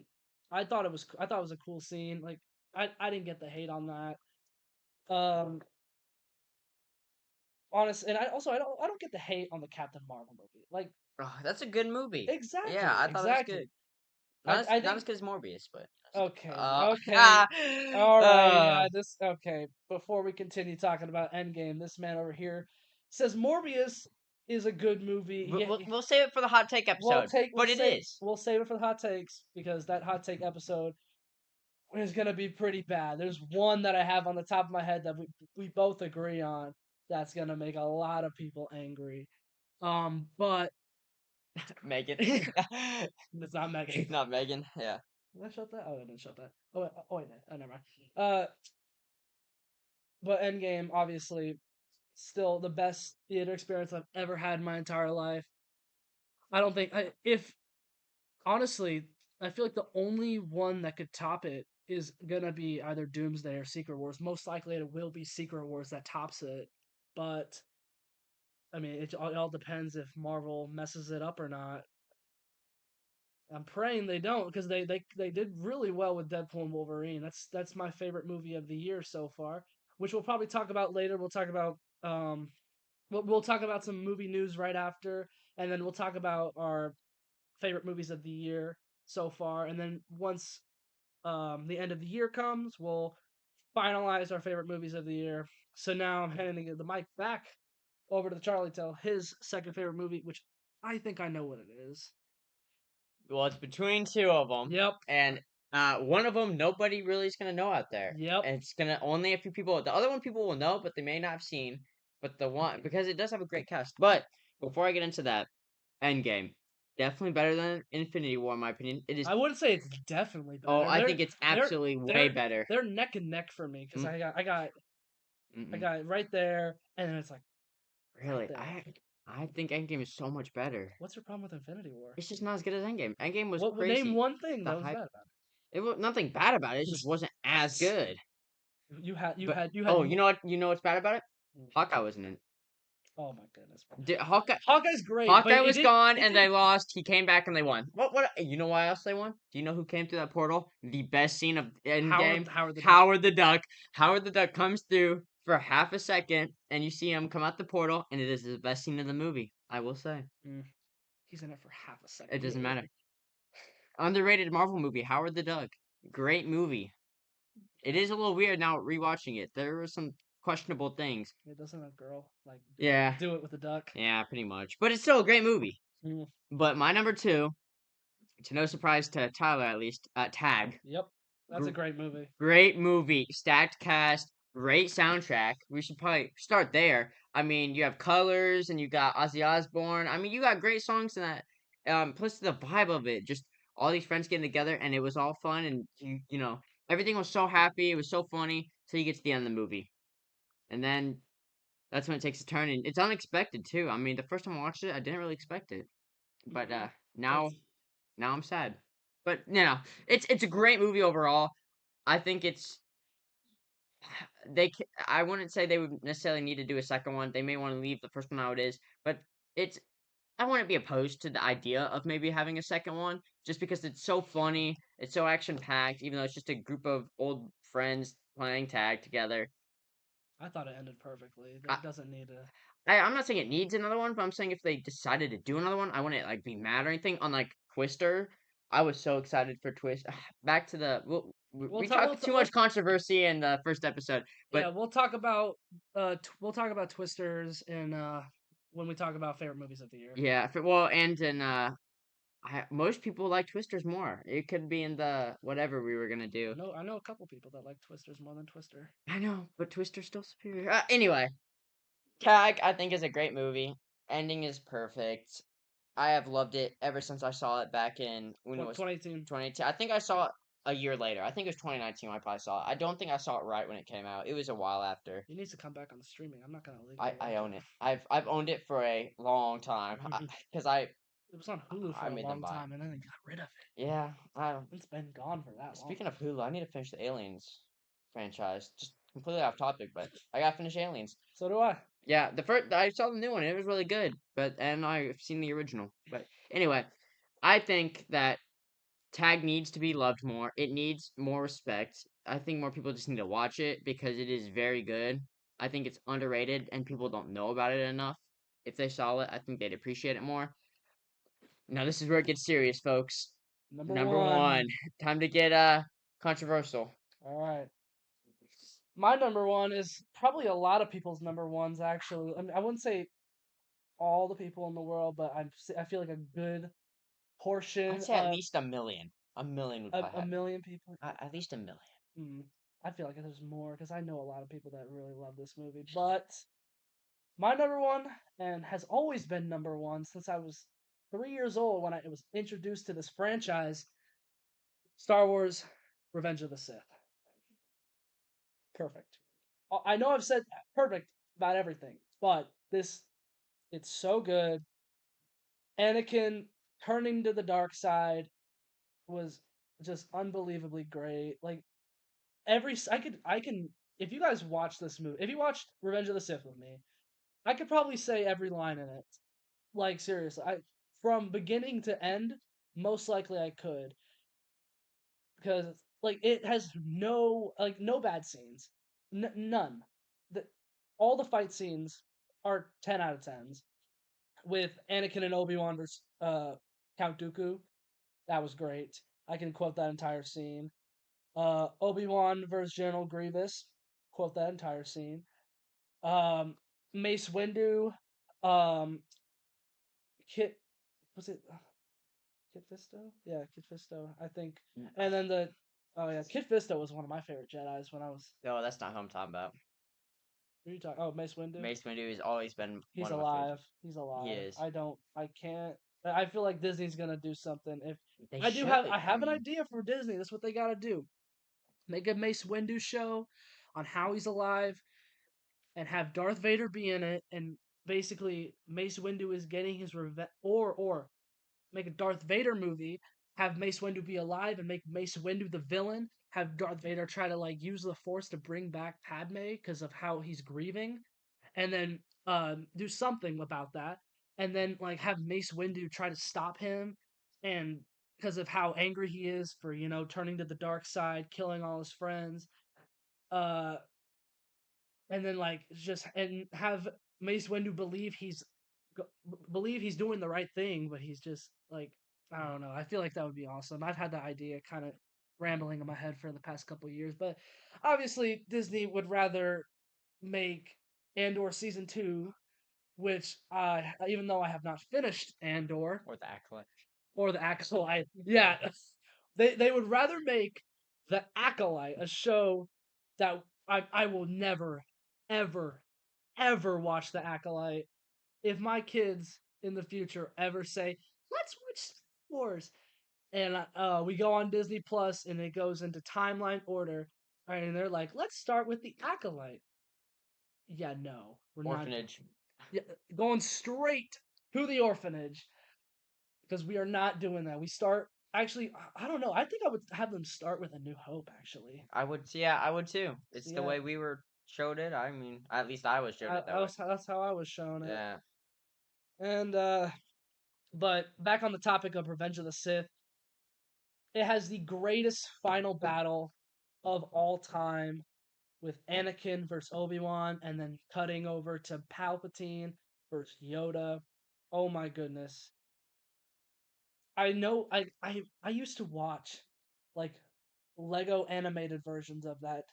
Speaker 2: I thought it was a cool scene. Like, I didn't get the hate on that. Um, and I don't get the hate on the Captain Marvel movie. Like,
Speaker 1: Ugh, that's a good movie. Yeah,
Speaker 2: exactly,
Speaker 1: I thought it was
Speaker 2: exactly.
Speaker 1: good. Not
Speaker 2: I
Speaker 1: as
Speaker 2: think
Speaker 1: good as Morbius, but
Speaker 2: okay,
Speaker 1: uh,
Speaker 2: okay, all right,
Speaker 1: uh,
Speaker 2: yeah. This okay. Before we continue talking about Endgame, this man over here says Morbius is a good movie. Yeah,
Speaker 1: we'll save it for the hot take episode, but it is.
Speaker 2: we'll save it for the hot takes because that hot take episode is gonna be pretty bad. There's one that I have on the top of my head that we both agree on that's gonna make a lot of people angry. But
Speaker 1: Megan.
Speaker 2: it's not Megan.
Speaker 1: Not Megan. Yeah.
Speaker 2: Did I shut that? Oh, I didn't shut that. Oh, wait, oh wait, no, never mind. Uh, but Endgame, obviously, still the best theater experience I've ever had in my entire life. I don't think if honestly, I feel like the only one that could top it is gonna be either Doomsday or Secret Wars. Most likely, it will be Secret Wars that tops it. But I mean, it all depends if Marvel messes it up or not. I'm praying they don't because they did really well with Deadpool and Wolverine. That's my favorite movie of the year so far, which we'll probably talk about later. We'll talk about we'll talk about some movie news right after, and then we'll talk about our favorite movies of the year so far. And then once the end of the year comes, we'll finalize our favorite movies of the year. So now I'm handing the mic back over to Charlie to tell his second favorite movie, which I think I know what it is.
Speaker 1: Well, it's between two of them,
Speaker 2: Yep.
Speaker 1: and one of them nobody really is gonna know out there.
Speaker 2: Yep.
Speaker 1: It's gonna only a few people. The other one people will know, but they may not have seen. But the one because it does have a great cast. But before I get into that, Endgame definitely better than Infinity War in my opinion. It is.
Speaker 2: I wouldn't say it's definitely
Speaker 1: Oh,
Speaker 2: better.
Speaker 1: I think it's
Speaker 2: They're
Speaker 1: absolutely way
Speaker 2: they're
Speaker 1: better.
Speaker 2: they're neck and neck for me because
Speaker 1: Mm,
Speaker 2: I
Speaker 1: mm-mm.
Speaker 2: got it right there, and then it's like right
Speaker 1: Really,
Speaker 2: there.
Speaker 1: I think Endgame is so much better.
Speaker 2: What's your problem with Infinity War?
Speaker 1: It's just not as good as Endgame. Endgame was
Speaker 2: What name
Speaker 1: crazy.
Speaker 2: one thing
Speaker 1: The
Speaker 2: that was
Speaker 1: hype.
Speaker 2: bad about
Speaker 1: It was nothing bad about it. It just wasn't as good.
Speaker 2: it?
Speaker 1: But
Speaker 2: You had
Speaker 1: oh, you know what? You know what's bad about it? Hawkeye wasn't in it.
Speaker 2: oh my goodness, bro.
Speaker 1: Hawkeye
Speaker 2: Hawkeye's great, but
Speaker 1: Hawkeye was gone
Speaker 2: it
Speaker 1: and
Speaker 2: did
Speaker 1: they lost. He came back and they won. What you know why else they won? Do you know who came through that portal? The best scene of Endgame.
Speaker 2: Howard the Duck.
Speaker 1: Howard the Duck. Howard the Duck comes through for half a second and you see him come out the portal and it is the best scene of the movie. I will say.
Speaker 2: Mm, he's in it for half a
Speaker 1: It
Speaker 2: second.
Speaker 1: doesn't matter. Underrated Marvel movie, Howard the Duck. Great movie. It is a little weird now rewatching it. There were some questionable things.
Speaker 2: It doesn't a girl like
Speaker 1: Yeah.
Speaker 2: do it with a duck?
Speaker 1: Yeah, pretty much. But it's still a great movie.
Speaker 2: Mm,
Speaker 1: But my number two, to no surprise to Tyler at least, Tag.
Speaker 2: yep, that's a
Speaker 1: Gr-
Speaker 2: great movie.
Speaker 1: Great movie, stacked cast, great soundtrack. We should probably start there. I mean, you have Colors and you got Ozzy Osbourne. I mean, you got great songs in that. Plus the vibe of it, just all these friends getting together, and it was all fun, and you know everything was so happy. It was so funny. So you get to the end of the movie, and then that's when it takes a turn, and it's unexpected too. I mean, the first time I watched it, I didn't really expect it, but now
Speaker 2: That's
Speaker 1: now I'm sad. But you know, it's a great movie overall. I think it's I wouldn't say they would necessarily need to do a second one. They may want to leave the first one how it is, but it's I wouldn't be opposed to the idea of maybe having a second one just because it's so funny, it's so action packed, even though it's just a group of old friends playing tag together.
Speaker 2: I thought it ended perfectly.
Speaker 1: I,
Speaker 2: It doesn't need a.
Speaker 1: I'm not saying it needs another one, but I'm saying if they decided to do another one, I wouldn't like be mad or anything. Unlike Twister, I was so excited for Twist. Back to the we talked too much controversy in the first episode, but
Speaker 2: Yeah, we'll talk about Twisters in when we talk about favorite movies of the year.
Speaker 1: yeah, and in most people like Twisters more. It could be in the whatever we were gonna do.
Speaker 2: I know a couple people that like Twisters more than Twister.
Speaker 1: I know, but Twister's still superior. Anyway, Tag I think is a great movie. Ending is perfect. I have loved it ever since I saw it back in when it was
Speaker 2: 2018.
Speaker 1: 2018. I think I saw it a year later. I think it was 2019 when I probably saw it. I don't think I saw it right when it came out. It was a while after.
Speaker 2: It needs to come back on the streaming. I'm not gonna legally
Speaker 1: I
Speaker 2: watch
Speaker 1: own it. I've owned it for a long time
Speaker 2: it.
Speaker 1: because I
Speaker 2: It was on Hulu for
Speaker 1: I
Speaker 2: a
Speaker 1: made them
Speaker 2: long
Speaker 1: buy it.
Speaker 2: time, and then they got rid of it.
Speaker 1: Yeah.
Speaker 2: It's been gone for that long.
Speaker 1: Speaking of Hulu, I need to finish the Aliens franchise. Just completely off topic, but I gotta finish Aliens.
Speaker 2: So do I.
Speaker 1: Yeah, the first I saw the new one. It was really good, but and I've seen the original. But anyway, I think that Tag needs to be loved more. It needs more respect. I think more people just need to watch it because it is very good. I think it's underrated and people don't know about it enough. If they saw it, I think they'd appreciate it more. Now this is where it gets serious, folks.
Speaker 2: Number
Speaker 1: Number
Speaker 2: one.
Speaker 1: one. Time to get controversial.
Speaker 2: All right. My number one is probably a lot of people's number ones. Actually, I mean, I wouldn't say all the people in the world, but I feel like a good
Speaker 1: I'd
Speaker 2: portion
Speaker 1: say at least a million. A million would probably
Speaker 2: a
Speaker 1: have.
Speaker 2: million people.
Speaker 1: At least a million.
Speaker 2: I feel like there's more because I know a lot of people that really love this movie. But my number one, and has always been number one since I was 3 years old when I was introduced to this franchise, Star Wars: Revenge of the Sith. Perfect. I know I've said perfect about everything, but this it's so good. Anakin turning to the dark side was just unbelievably great. Like I can if you guys watch this movie, if you watched Revenge of the Sith with me, I could probably say every line in it. Like seriously, I from beginning to end, most likely I could because like it has no bad scenes, none. The all the fight scenes are 10 out of 10s. With Anakin and Obi-Wan versus Count Dooku, that was great. I can quote that entire scene. Obi-Wan versus General Grievous, quote that entire scene. Um, Mace Windu, um, Kit was it Kit Fisto? Yeah, Kit Fisto. I think. And then oh yeah, Kit Fisto was one of my favorite Jedi's when I was.
Speaker 1: No, that's not who I'm talking about.
Speaker 2: Who are you talking? Oh, Mace Windu.
Speaker 1: Mace Windu has always been
Speaker 2: He's
Speaker 1: one of my favorites.
Speaker 2: alive. He's
Speaker 1: He
Speaker 2: alive.
Speaker 1: is.
Speaker 2: I don't. I can't. I feel like Disney's gonna do something. If
Speaker 1: They
Speaker 2: I do
Speaker 1: should.
Speaker 2: have, I
Speaker 1: I
Speaker 2: have an
Speaker 1: mean,
Speaker 2: idea for Disney. That's what they gotta do. Make a Mace Windu show on how he's alive, and have Darth Vader be in it, and basically Mace Windu is getting his revenge, or make a Darth Vader movie, have Mace Windu be alive, and make Mace Windu the villain. Have Darth Vader try to like use the Force to bring back Padme because of how he's grieving, and then do something about that, and then like have Mace Windu try to stop him, and because of how angry he is for turning to the dark side, killing all his friends, uh, and then like just and have Mace Windu believe he's doing the right thing, but he's just like I don't know. I feel like that would be awesome. I've had that idea kind of rambling in my head for the past couple of years, but obviously Disney would rather make Andor season 2, which even though I have not finished Andor
Speaker 1: or the acolyte.
Speaker 2: or the Acolyte, yeah, they would rather make the Acolyte a show that I will never, ever, ever watch the Acolyte. If my kids in the future ever say, "Let's watch Star Wars," and we go on Disney Plus and it goes into timeline order, right, and they're like, "Let's start with the Acolyte." Yeah, no, we're not.
Speaker 1: Orphanage.
Speaker 2: Yeah, going straight to the orphanage because we are not doing that. We start actually. I don't know. I think I would have them start with A New Hope. Actually,
Speaker 1: I would. Yeah, I would too. It's the
Speaker 2: yeah,
Speaker 1: way we were showed it. I mean, at least I was showed it that way.
Speaker 2: that's how I was shown it.
Speaker 1: Yeah.
Speaker 2: And but back on the topic of Revenge of the Sith, it has the greatest final battle of all time with Anakin versus Obi-Wan, and then cutting over to Palpatine versus Yoda. Oh my goodness. I know I used to watch like Lego animated versions of that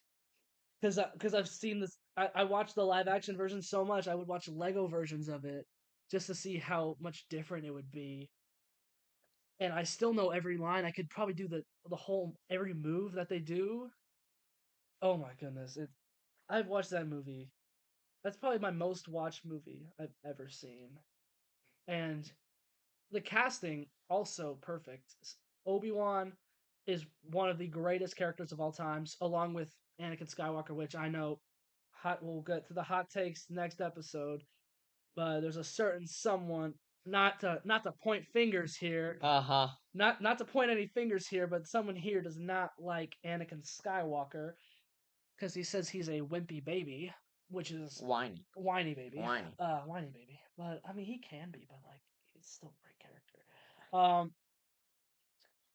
Speaker 2: because I've seen this. I watched the live action version so much. I would watch Lego versions of it just to see how much different it would be. And I still know every line. I could probably do the whole every move that they do. Oh my goodness! I've watched that movie. That's probably my most watched movie I've ever seen. And the casting also perfect. Obi-Wan is one of the greatest characters of all times, along with Anakin Skywalker, which I know we'll get to the hot takes next episode. But there's a certain someone, not to point fingers here,
Speaker 1: Uh huh.
Speaker 2: not to point any fingers here, but someone here does not like Anakin Skywalker because he says he's a wimpy baby, which is
Speaker 1: Whiny.
Speaker 2: whiny baby,
Speaker 1: Whiny.
Speaker 2: whiny baby. But I mean, he can be, but like, he's still a great character. Um,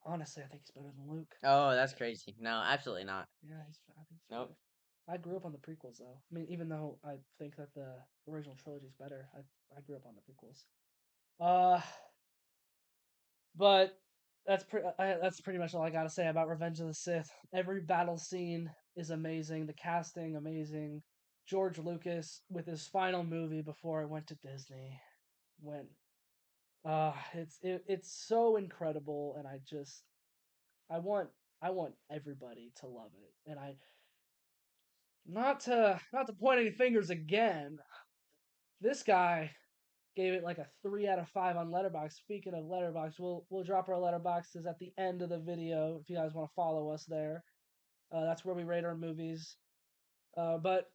Speaker 2: honestly, I think he's better than Luke.
Speaker 1: Oh, that's crazy. No, absolutely not.
Speaker 2: Yeah, I think he's
Speaker 1: Nope.
Speaker 2: better. I grew up on the prequels though. I mean, even though I think that the original trilogy is better, I grew up on the prequels. Uh, but that's pretty much all I gotta say about Revenge of the Sith. Every battle scene is amazing. The casting amazing. George Lucas with his final movie before it went to Disney went. It's so incredible, and I want I want everybody to love it, and I not to point any fingers again. This guy gave it like a 3 out of 5 on Letterboxd. Speaking of Letterboxd, we'll drop our Letterboxds at the end of the video if you guys want to follow us there. That's where we rate our movies. But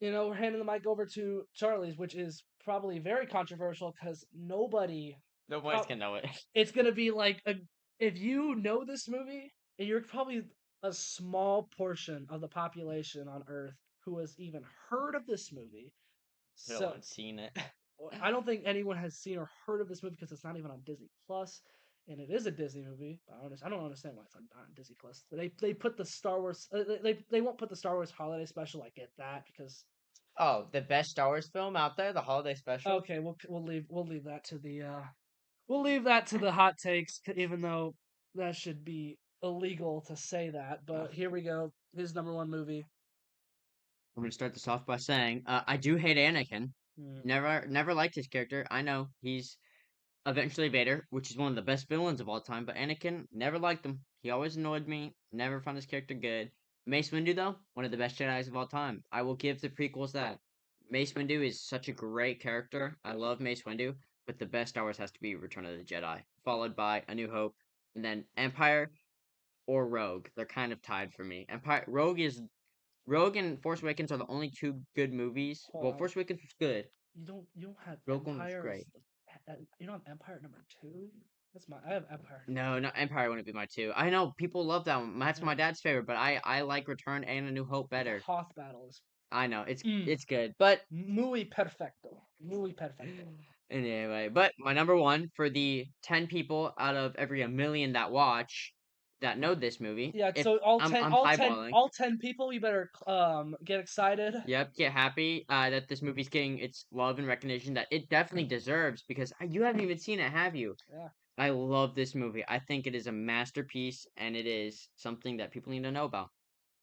Speaker 2: we're handing the mic over to Charlie's, which is probably very controversial because nobody,
Speaker 1: Nobody's
Speaker 2: prob-
Speaker 1: gonna know it.
Speaker 2: it's gonna be like if you know this movie, and you're probably a small portion of the population on Earth who has even heard of this movie.
Speaker 1: No
Speaker 2: So
Speaker 1: one's seen it.
Speaker 2: I don't think anyone has seen or heard of this movie because it's not even on Disney Plus, and it is a Disney movie. But I don't understand why it's on Disney Plus. They put the Star Wars. They won't put the Star Wars Holiday Special. I get that because
Speaker 1: Oh, the best Star Wars film out there, the holiday special.
Speaker 2: okay, we'll leave that to the we'll leave that to the hot takes, even though that should be illegal to say that.
Speaker 1: Uh,
Speaker 2: But here we go. His number one movie.
Speaker 1: I'm gonna start this off by saying I do hate Anakin.
Speaker 2: Mm,
Speaker 1: Never liked his character. I know he's eventually Vader, which is one of the best villains of all time, but Anakin never liked him. He always annoyed me. Never found his character good. Mace Windu, though, one of the best Jedi's of all time. I will give the prequels that. Mace Windu is such a great character. I love Mace Windu, but the best Star Wars has to be Return of the Jedi, followed by A New Hope, and then Empire or Rogue. They're kind of tied for me. Rogue and Force Awakens are the only two good movies.
Speaker 2: hold
Speaker 1: Well,
Speaker 2: on.
Speaker 1: Force Awakens was good.
Speaker 2: You don't have
Speaker 1: Rogue One was
Speaker 2: Empire as
Speaker 1: great.
Speaker 2: you don't have Empire number two. That's my I have Empire number
Speaker 1: No,
Speaker 2: two.
Speaker 1: not Empire wouldn't be my two. I know people love that one. That's my
Speaker 2: Yeah.
Speaker 1: dad's favorite, but I like Return and A New Hope
Speaker 2: The
Speaker 1: better.
Speaker 2: Hoth battle is
Speaker 1: I know it's
Speaker 2: mm,
Speaker 1: it's good, but
Speaker 2: muy perfecto. Muy perfecto.
Speaker 1: anyway, but my number one for the 10 people out of every a million that watch that know this movie.
Speaker 2: Yeah,
Speaker 1: If
Speaker 2: so
Speaker 1: I'm highballing,
Speaker 2: all 10 people, you better get excited.
Speaker 1: yep, get happy that this movie's getting its love and recognition that it definitely deserves because you haven't even seen it, have you?
Speaker 2: Yeah.
Speaker 1: I love this movie. I think it is a masterpiece and it is something that people need to know about.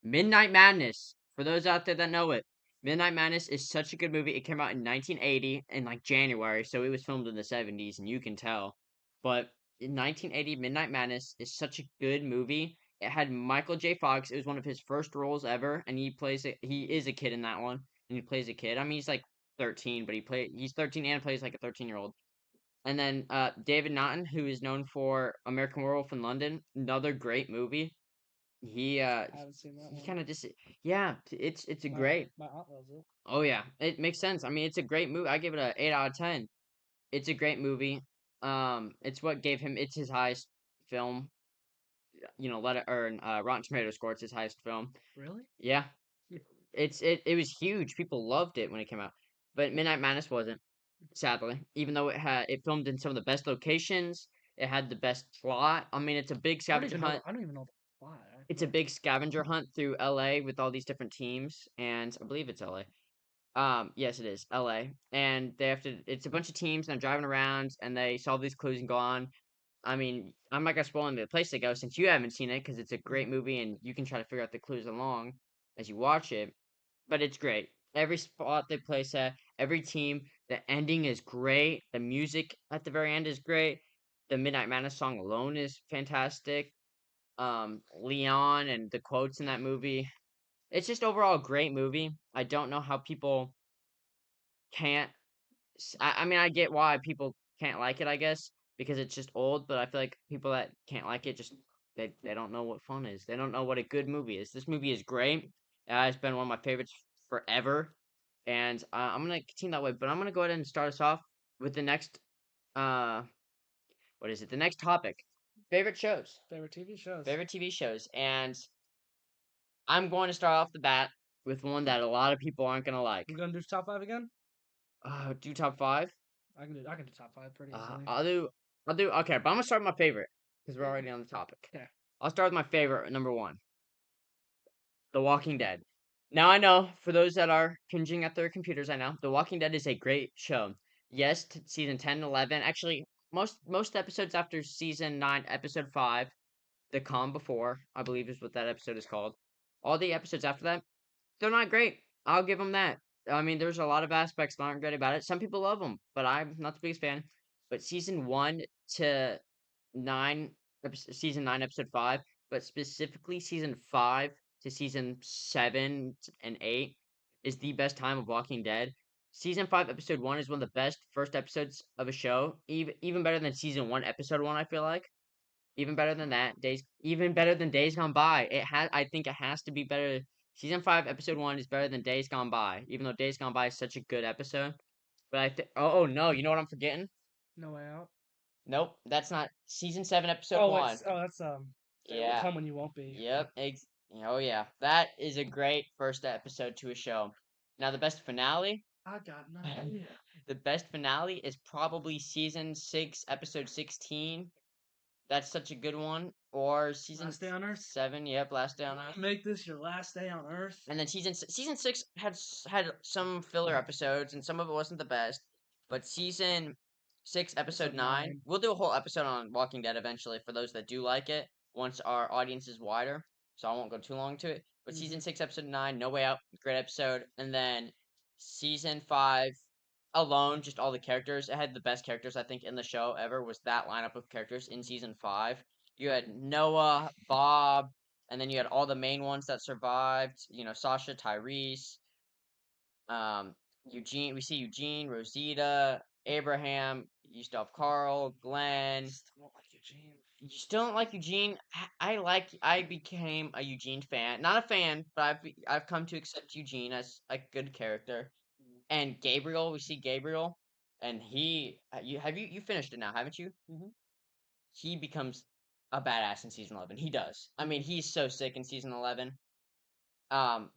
Speaker 1: Midnight Madness. For those out there that know it, Midnight Madness is such a good movie. It came out in 1980 in like January, so it was filmed in the 70s, and you can tell. But in 1980, Midnight Madness is such a good movie. It had Michael J. Fox. It was one of his first roles ever, and he is a kid in that one, and he plays a kid. I mean, he's like 13, but he's 13 and plays like a 13-year-old. And then David Naughton, who is known for American Werewolf in London, another great movie. He uh
Speaker 2: I haven't seen that
Speaker 1: he
Speaker 2: one.
Speaker 1: kind of just yeah, it's a great.
Speaker 2: My aunt loves it.
Speaker 1: Oh yeah, it makes sense. I mean, it's a great movie. I give it a 8 out of 10. It's a great movie. It's what gave him it's his highest film. Let it earn Rotten Tomato score. It's his highest film.
Speaker 2: Really?
Speaker 1: Yeah, it was huge. People loved it when it came out, but Midnight Madness wasn't. Sadly, even though it filmed in some of the best locations, it had the best plot. I mean, it's a big scavenger hunt.
Speaker 2: I don't even know the plot.
Speaker 1: It's a big scavenger hunt through LA with all these different teams, and I believe it's LA. Yes, it is LA, and they have to. It's a bunch of teams, and they're driving around, and they solve these clues and go on. I mean, I'm not gonna spoil the place they go since you haven't seen it because it's a great movie, and you can try to figure out the clues along as you watch it. But it's great. Every spot they place at, every team, the ending is great. The music at the very end is great. The Midnight Madness song alone is fantastic. Leon and the quotes in that movie. It's just overall a great movie. I don't know how people can't. I mean, I get why people can't like it, I guess, because it's just old, but I feel like people that can't like it just they don't know what fun is. They don't know what a good movie is. This movie is great. It's been one of my favorites forever, and I'm gonna continue that way. But I'm gonna go ahead and start us off with the next uh, what is it? The next topic: favorite shows,
Speaker 2: Favorite TV shows.
Speaker 1: favorite TV shows, and I'm going to start off the bat with one that a lot of people aren't gonna like.
Speaker 2: We're gonna do top five again.
Speaker 1: Do top five.
Speaker 2: I can do top five pretty
Speaker 1: Uh,
Speaker 2: easily.
Speaker 1: I'll do I'll do okay, but I'm gonna start with my favorite because we're already on the topic.
Speaker 2: Okay.
Speaker 1: I'll start with my favorite, number one, The Walking Dead. Now I know for those that are cringing at their computers, I know The Walking Dead is a great show. Yes, season 10 and 11. Actually, most episodes after season 9, episode 5, The Calm Before, I believe is what that episode is called. All the episodes after that, they're not great. I'll give them that. I mean, there's a lot of aspects that aren't great about it. Some people love them, but I'm not the biggest fan. But season 1 to 9, season 9, episode 5, but specifically season 5 to season 7 and 8 is the best time of Walking Dead. Season 5, episode 1 is one of the best first episodes of a show, even better than season 1, episode 1, I feel like. Even better than that, even better than Days Gone By. I think it has to be better Season 5, episode 1 is better than Days Gone By, even though Days Gone By is such a good episode. But I think, oh no, you know what I'm forgetting?
Speaker 2: No Way Out.
Speaker 1: Nope, that's not season 7, episode
Speaker 2: Oh wait,
Speaker 1: 1.
Speaker 2: oh that's They Will
Speaker 1: Yeah,
Speaker 2: Come When You Won't Be.
Speaker 1: yep, oh yeah, that is a great first episode to a show. Now, the best finale,
Speaker 2: I got no idea.
Speaker 1: the best finale is probably season 6, episode 16. That's such a good one. Or season
Speaker 2: Last Day on Earth.
Speaker 1: 7, yep, Last Day on Earth.
Speaker 2: Make this your last day on Earth.
Speaker 1: And then season 6 had some filler episodes, and some of it wasn't the best. But season 6, episode
Speaker 2: Episode
Speaker 1: 9,
Speaker 2: 9.
Speaker 1: we'll do a whole episode on Walking Dead eventually for those that do like it. Once our audience is wider, so I won't go too long to it. But season 6, episode 9, No Way Out, great episode. And then season 5, alone, just all the characters. It had the best characters I think in the show ever. Was that lineup of characters in season 5? You had Noah, Bob, and then you had all the main ones that survived. You know, Sasha, Tyrese, um, Eugene. We see Eugene, Rosita, Abraham. You still have Carl, Glenn.
Speaker 2: Still don't like Eugene.
Speaker 1: You still don't like Eugene? I became a Eugene fan. Not a fan, but I've come to accept Eugene as a good character. And Gabriel, we see Gabriel, and you finished it now, haven't you?
Speaker 2: Mm-hmm.
Speaker 1: He becomes a badass in season 11. He does. I mean, he's so sick in season 11.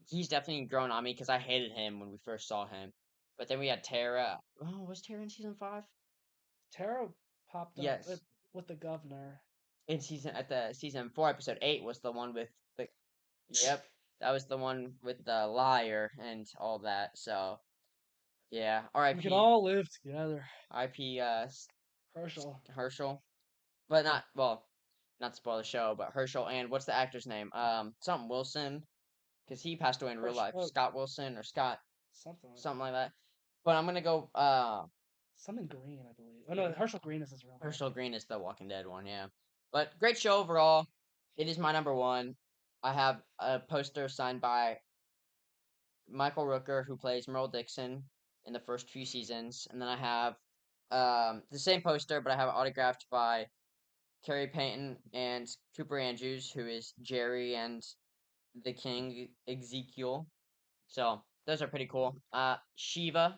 Speaker 1: He's definitely grown on me because I hated him when we first saw him. But then we had Tara. Oh, was Tara in season 5?
Speaker 2: Tara popped up
Speaker 1: Yes.
Speaker 2: with the governor.
Speaker 1: In season 4, episode 8 was the one with the yep. That was the one with the liar and all that. So yeah,
Speaker 2: We can
Speaker 1: R.I.P.
Speaker 2: all live together.
Speaker 1: R.I.P.
Speaker 2: Herschel.
Speaker 1: Herschel. But not well, not to spoil the show, but Herschel and what's the actor's name? Something Wilson, because he passed away in real life. Scott Wilson or Scott
Speaker 2: Something like
Speaker 1: something like that. But I'm gonna go.
Speaker 2: something Green, I believe. Oh no, Herschel Green is his real name.
Speaker 1: Herschel Green is the Walking Dead one, yeah. But great show overall. It is my number one. I have a poster signed by Michael Rooker, who plays Merle Dixon in the first few seasons, and then I have the same poster, but I have it autographed by Carrie Payton and Cooper Andrews, who is Jerry and the King Ezekiel. So those are pretty cool. Shiva,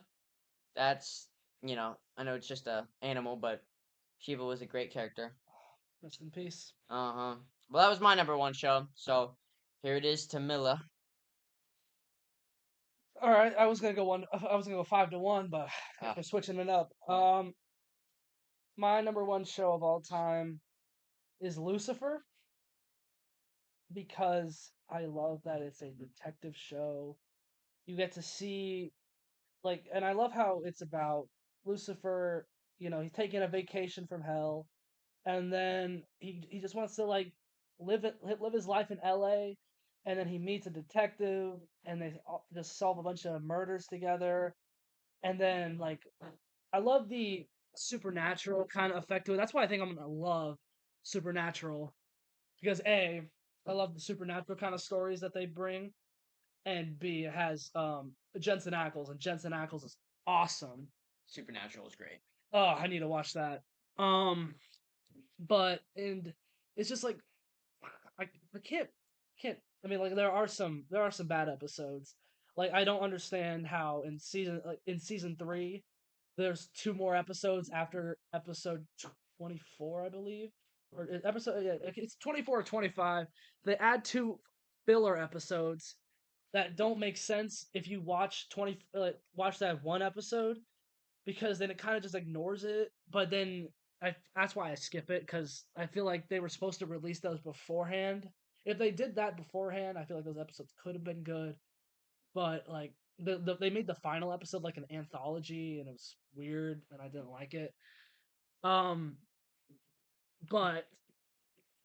Speaker 1: that's I know it's just a animal, but Shiva was a great character.
Speaker 2: Rest in peace.
Speaker 1: Uh-huh. Well, that was my number one show. So here it is to Milla.
Speaker 2: All right, I was gonna go one. I was gonna go 5-1, but
Speaker 1: Ah,
Speaker 2: we're switching it up. My number one show of all time is Lucifer because I love that it's a detective show. You get to see and I love how it's about Lucifer. He's taking a vacation from hell, and then he just wants to live his life in L.A. And then he meets a detective, and they just solve a bunch of murders together. And then I love the supernatural kind of effect to it. That's why I think I'm gonna love Supernatural because I love the supernatural kind of stories that they bring, and B, it has Jensen Ackles, and Jensen Ackles is awesome.
Speaker 1: Supernatural is great.
Speaker 2: Oh, I need to watch that. Um, but and it's just I can't. I mean, there are some bad episodes. Like I don't understand how in season 3 there's two more episodes after episode 24, I believe, or episode yeah, it's 24 or 25. They add two filler episodes that don't make sense if you watch that one episode because then it kind of just ignores it. But then that's why I skip it because I feel like they were supposed to release those beforehand. If they did that beforehand, I feel like those episodes could have been good. But they made the final episode like an anthology and it was weird and I didn't like it. Um, but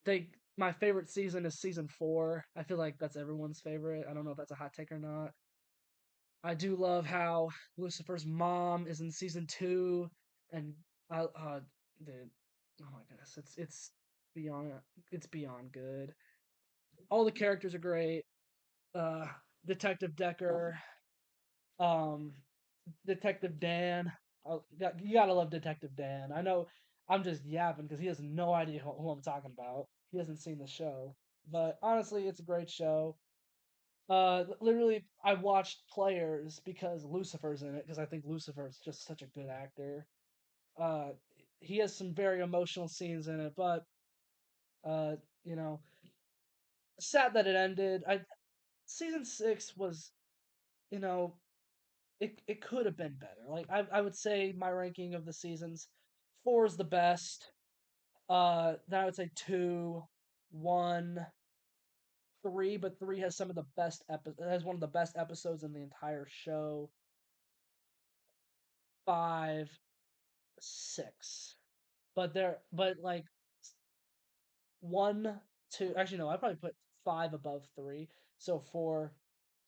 Speaker 2: they my favorite season is season 4. I feel like that's everyone's favorite. I don't know if that's a hot take or not. I do love how Lucifer's mom is in season 2, and dude, oh my goodness, beyond it's beyond good. All the characters are great. Uh, Detective Decker, um, Detective Dan. You gotta love Detective Dan. I know I'm just yapping because he has no idea who I'm talking about. He hasn't seen the show, but honestly, it's a great show. Literally, I watched Players because Lucifer's in it because I think Lucifer's just such a good actor. Uh, he has some very emotional scenes in it, but uh, you know, sad that it ended. I Season 6 was, you know, it could have been better. Like I would say my ranking of the seasons, 4 is the best. Then I would say 2, 1, 3, but 3 has some of the best has one of the best episodes in the entire show. 5, 6. But like 1, 2, actually no, I probably put 5 above 3. So 4,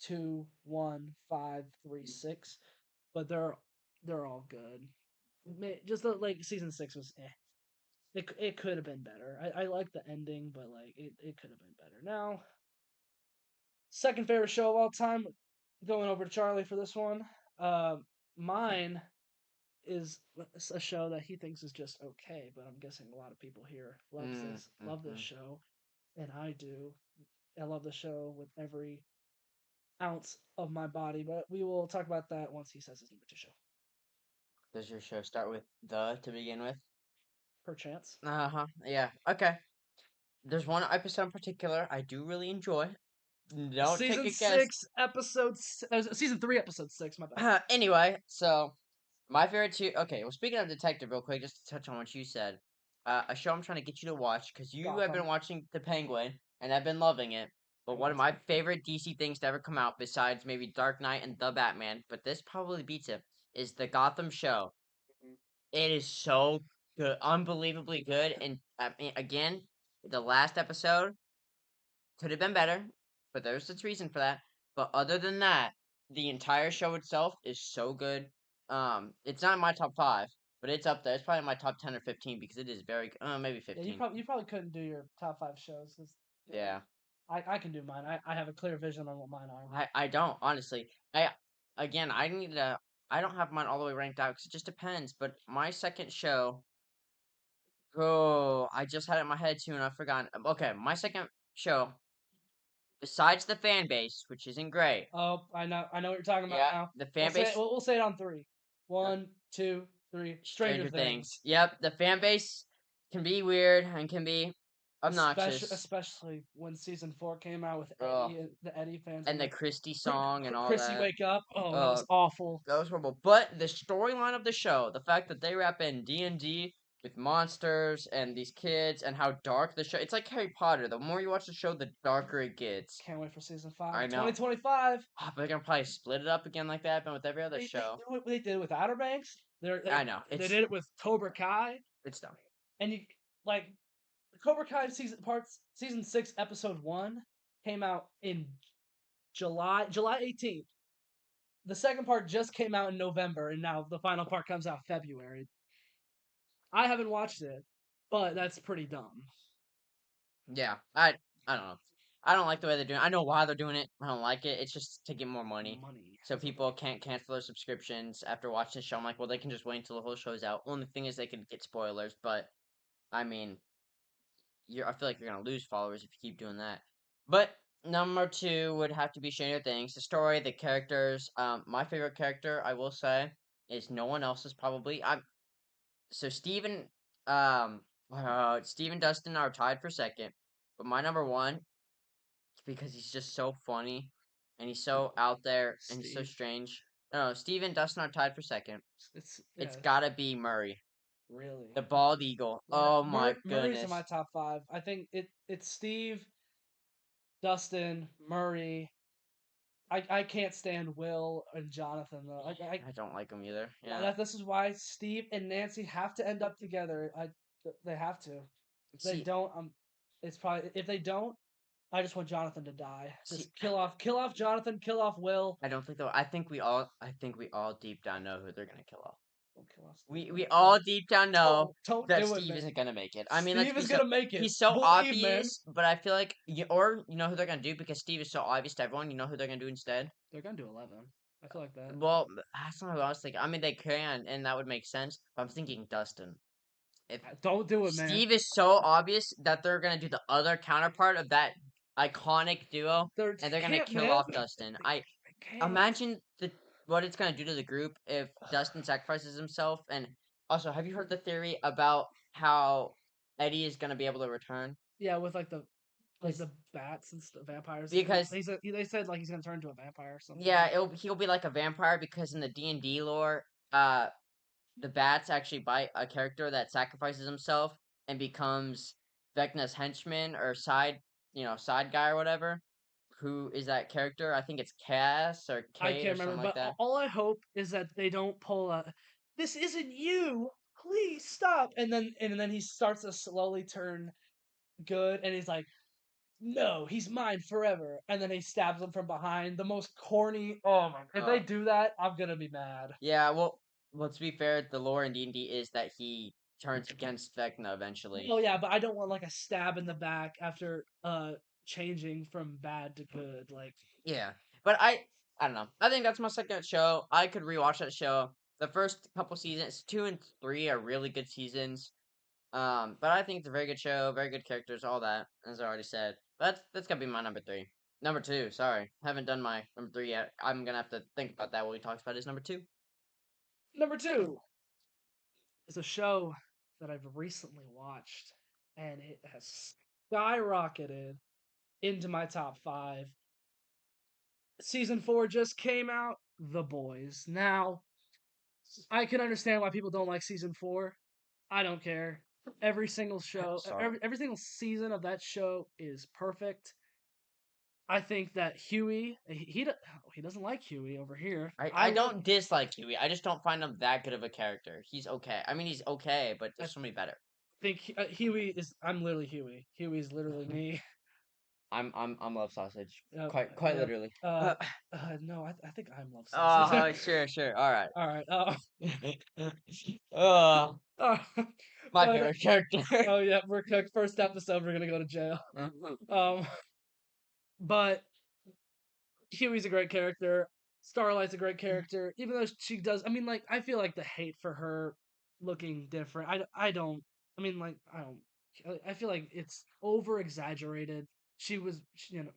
Speaker 2: 2, 1, 5, 3, 6. But they're all good. Just like season 6 was it could have been better. I like the ending, but like it could have been better. Now, second favorite show of all time, going over to Charlie for this one. Uh, Mine is a show that he thinks is just okay, but I'm guessing a lot of people here love this
Speaker 1: Mm-hmm.
Speaker 2: show, and I do. I love the show with every ounce of my body, but we will talk about that once he says his number 2 show.
Speaker 1: Does your show start with the to begin with?
Speaker 2: Perchance.
Speaker 1: Uh-huh. Yeah. Okay. There's one episode in particular I do really enjoy. Don't take
Speaker 2: Season
Speaker 1: a guess.
Speaker 2: 6, season 3, episode 6. My bad.
Speaker 1: Anyway, so my favorite two. Okay, well, speaking of detective, real quick, just to touch on what you said, a show I'm trying to get you to watch because you have been
Speaker 2: Gotham.
Speaker 1: watching The Penguin and I've been loving it. But one of
Speaker 2: Penguin's
Speaker 1: my
Speaker 2: good.
Speaker 1: favorite DC things to ever come out, besides maybe Dark Knight and The Batman, but this probably beats it, is the Gotham show.
Speaker 2: Mhm.
Speaker 1: It is so good, unbelievably good. And I mean, again, the last episode could have been better, but there's its reason for that. But other than that, the entire show itself is so good. It's not in my top five, but it's up there. It's probably my top 10 or 15 because it is very, maybe
Speaker 2: Yeah,
Speaker 1: 15.
Speaker 2: you probably couldn't do your top 5 shows because
Speaker 1: Yeah,
Speaker 2: I can do mine. I have a clear vision on what mine are.
Speaker 1: I don't honestly. Again, I need to. I don't have mine all the way ranked out because it just depends. But my second show, oh, I just had it in my head too and I've forgotten. Okay, my second show, besides the fan base, which isn't great.
Speaker 2: Oh, I know what you're talking about
Speaker 1: Yeah,
Speaker 2: now.
Speaker 1: the fan base.
Speaker 2: We'll say it on three. One, two, three. Stranger
Speaker 1: Stranger Things.
Speaker 2: Things,
Speaker 1: Yep, the fan base can be weird and can be obnoxious.
Speaker 2: especially when season 4 came out with
Speaker 1: Ugh.
Speaker 2: Eddie, the Eddie fans
Speaker 1: And
Speaker 2: and
Speaker 1: the
Speaker 2: the
Speaker 1: Christie song and all
Speaker 2: Chrissy
Speaker 1: that.
Speaker 2: wake up. Oh, that was
Speaker 1: Uh,
Speaker 2: awful.
Speaker 1: that was horrible. But the storyline of the show, the fact that they wrap in D&D with monsters and these kids and how dark the show. It's like Harry Potter. The more you watch the show, the darker it gets.
Speaker 2: Can't wait for season 5.
Speaker 1: I know.
Speaker 2: 2025.
Speaker 1: Ah, but they're gonna probably split it up again like that, but with every other
Speaker 2: They
Speaker 1: show.
Speaker 2: do what they did with Outer Banks.
Speaker 1: I know.
Speaker 2: They did it with Cobra Kai,
Speaker 1: It's dumb.
Speaker 2: and you like Cobra Kai season 6 episode 1 came out in July 18th. The second part just came out in November, and now the final part comes out February. I haven't watched it, but that's pretty dumb.
Speaker 1: Yeah, I don't know. I don't like the way they're doing it. I know why they're doing it. I don't like it. It's just to get more money.
Speaker 2: Money.
Speaker 1: So
Speaker 2: That's what they
Speaker 1: people can't cancel their subscriptions after watching the show. I'm like, well, they can just wait until the whole show's out. Only thing is they could get spoilers, but I mean, I feel like you're gonna lose followers if you keep doing that. But number two would have to be Stranger Things. The story, the characters. My favorite character, I will say, is no one else's probably. So Steve and Dustin are tied for second, but my number one is because he's just so funny, and he's so out there, and he's so
Speaker 2: Steve.
Speaker 1: strange. No, Steve and Dustin are tied for second.
Speaker 2: It's
Speaker 1: It's
Speaker 2: yeah,
Speaker 1: gotta be Murray,
Speaker 2: really.
Speaker 1: the bald eagle. Oh my
Speaker 2: Murray's in my
Speaker 1: goodness.
Speaker 2: top 5. I think it's Steve, Dustin, Murray. I can't stand Will and Jonathan though.
Speaker 1: I don't like him either. Yeah.
Speaker 2: This is why Steve and Nancy have to end up together. They have to. If they
Speaker 1: See,
Speaker 2: don't, it's probably if they don't, I just want Jonathan to die.
Speaker 1: see,
Speaker 2: Just kill off Jonathan, kill off Will.
Speaker 1: I don't think though. I think we all deep down know who they're gonna kill off.
Speaker 2: Don't kill off Steve.
Speaker 1: We all deep down know
Speaker 2: Don't
Speaker 1: that
Speaker 2: do it,
Speaker 1: Steve
Speaker 2: man.
Speaker 1: isn't gonna make it. I mean, let's
Speaker 2: Steve
Speaker 1: be
Speaker 2: is
Speaker 1: so
Speaker 2: gonna make it.
Speaker 1: he's so
Speaker 2: Believe, man.
Speaker 1: obvious, but I feel like or you know who they're gonna do because Steve is so obvious to everyone. You know who they're gonna do instead?
Speaker 2: They're gonna do 11. I feel like that.
Speaker 1: Well, that's not what I was thinking. I mean, they can, and that would make sense. But I'm thinking Dustin. If
Speaker 2: Don't do it, man.
Speaker 1: Steve is so obvious that they're gonna do the other counterpart of that iconic duo,
Speaker 2: They
Speaker 1: and they're gonna
Speaker 2: can't,
Speaker 1: kill
Speaker 2: man.
Speaker 1: off Dustin.
Speaker 2: They
Speaker 1: I
Speaker 2: can't.
Speaker 1: imagine what it's gonna do to the group if Dustin sacrifices himself. And also, have you heard the theory about how Eddie is gonna be able to return?
Speaker 2: Yeah, with like
Speaker 1: Because
Speaker 2: the bats and vampires.
Speaker 1: because
Speaker 2: They said like he's gonna turn into a vampire or something.
Speaker 1: yeah, he'll be like a vampire because in the D&D lore, uh, the bats actually bite a character that sacrifices himself and becomes Vecna's henchman or side guy or whatever. Who is that character? I think it's Cass or
Speaker 2: I
Speaker 1: Kate or
Speaker 2: can't remember,
Speaker 1: something like
Speaker 2: but
Speaker 1: that.
Speaker 2: all I hope is that they don't pull a "This isn't you, please stop," and then he starts to slowly turn good, and he's like, "No, he's mine forever," and then he stabs him from behind. The most corny. Oh my! If they
Speaker 1: Uh,
Speaker 2: do that, I'm gonna be mad.
Speaker 1: yeah, well, to be fair, the lore in D&D is that he turns against Vecna eventually.
Speaker 2: Oh yeah, but I don't want like a stab in the back after changing from bad to good. Like
Speaker 1: Yeah, but I don't know. I think that's my second show. I could rewatch that show. The first couple seasons, 2 and 3, are really good seasons. But I think it's a very good show, very good characters, all that, as I already said. But that's gonna be my number three. Number two, sorry, haven't done my number three yet. I'm gonna have to think about that while we talk about his number two.
Speaker 2: number two is a show that I've recently watched, and it has skyrocketed into my top five. Season 4 just came out, The Boys. Now, I can understand why people don't like season 4. I don't care. Every single show,
Speaker 1: Sorry,
Speaker 2: every single season of that show is perfect. I think that Huey, he doesn't like Huey over here.
Speaker 1: I don't dislike Huey. I just don't find him that good of a character. He's okay. I mean, he's okay, but
Speaker 2: I
Speaker 1: there's somebody better.
Speaker 2: think Huey is. I'm literally Huey. Huey's literally me.
Speaker 1: I'm love sausage.
Speaker 2: Yep,
Speaker 1: Quite
Speaker 2: yep.
Speaker 1: literally.
Speaker 2: No, I think I'm love sausage.
Speaker 1: Oh, sure. All right.
Speaker 2: All right.
Speaker 1: uh,
Speaker 2: Uh,
Speaker 1: my
Speaker 2: but
Speaker 1: favorite character.
Speaker 2: oh yeah, we're cooked. First episode, we're gonna go to jail. Um, but Huey's a great character. Starlight's a great character, even though she does. I mean, like I feel like the hate for her looking different. I don't. I mean, like I don't. I feel like it's over exaggerated. You know,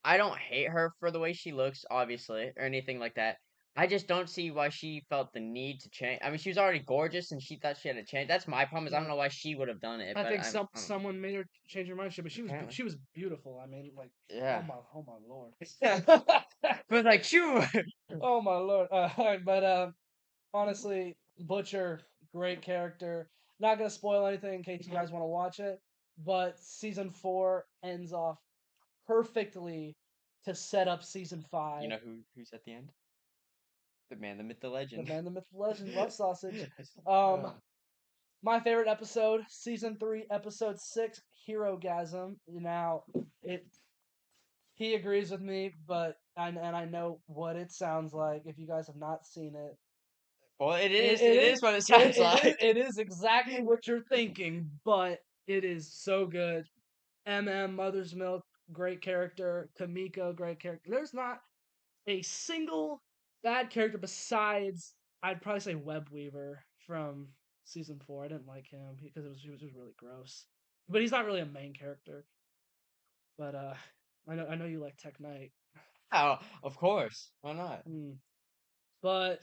Speaker 1: I don't hate her for the way she looks, obviously, or anything like that. I just don't see why she felt the need to change. I mean, she was already gorgeous, and she thought she had to change. That's my problem. Is I don't
Speaker 2: yeah.
Speaker 1: know why she would have done it,
Speaker 2: I
Speaker 1: but
Speaker 2: think
Speaker 1: I don't know.
Speaker 2: someone made her change her mind, but
Speaker 1: Apparently,
Speaker 2: she was beautiful. I mean, like
Speaker 1: yeah.
Speaker 2: oh my lord,
Speaker 1: But like, shoo.
Speaker 2: oh my lord. But honestly, Butcher, great character. Not gonna spoil anything in case you guys want to watch it, but season 4 ends off perfectly to set up season
Speaker 1: You
Speaker 2: 5.
Speaker 1: know who's at the end? The man, the myth, the
Speaker 2: The
Speaker 1: legend.
Speaker 2: man, the myth, the legend, love sausage.
Speaker 1: Uh,
Speaker 2: My favorite episode, season 3, episode 6, Hero Gasm. Now, it he agrees with me, but and I know what it sounds like. If you guys have not seen it,
Speaker 1: well, it
Speaker 2: it
Speaker 1: is.
Speaker 2: it
Speaker 1: It
Speaker 2: is
Speaker 1: is what it sounds like.
Speaker 2: it is exactly what you're thinking, but it is so good. Mother's Milk, great character. Kamiko, great character. There's not a single bad character besides I'd probably say Web Weaver from season 4. I didn't like him because he was just really gross. But he's not really a main character. But I know you like Tech Knight.
Speaker 1: Oh, of course. Why not?
Speaker 2: Hmm. But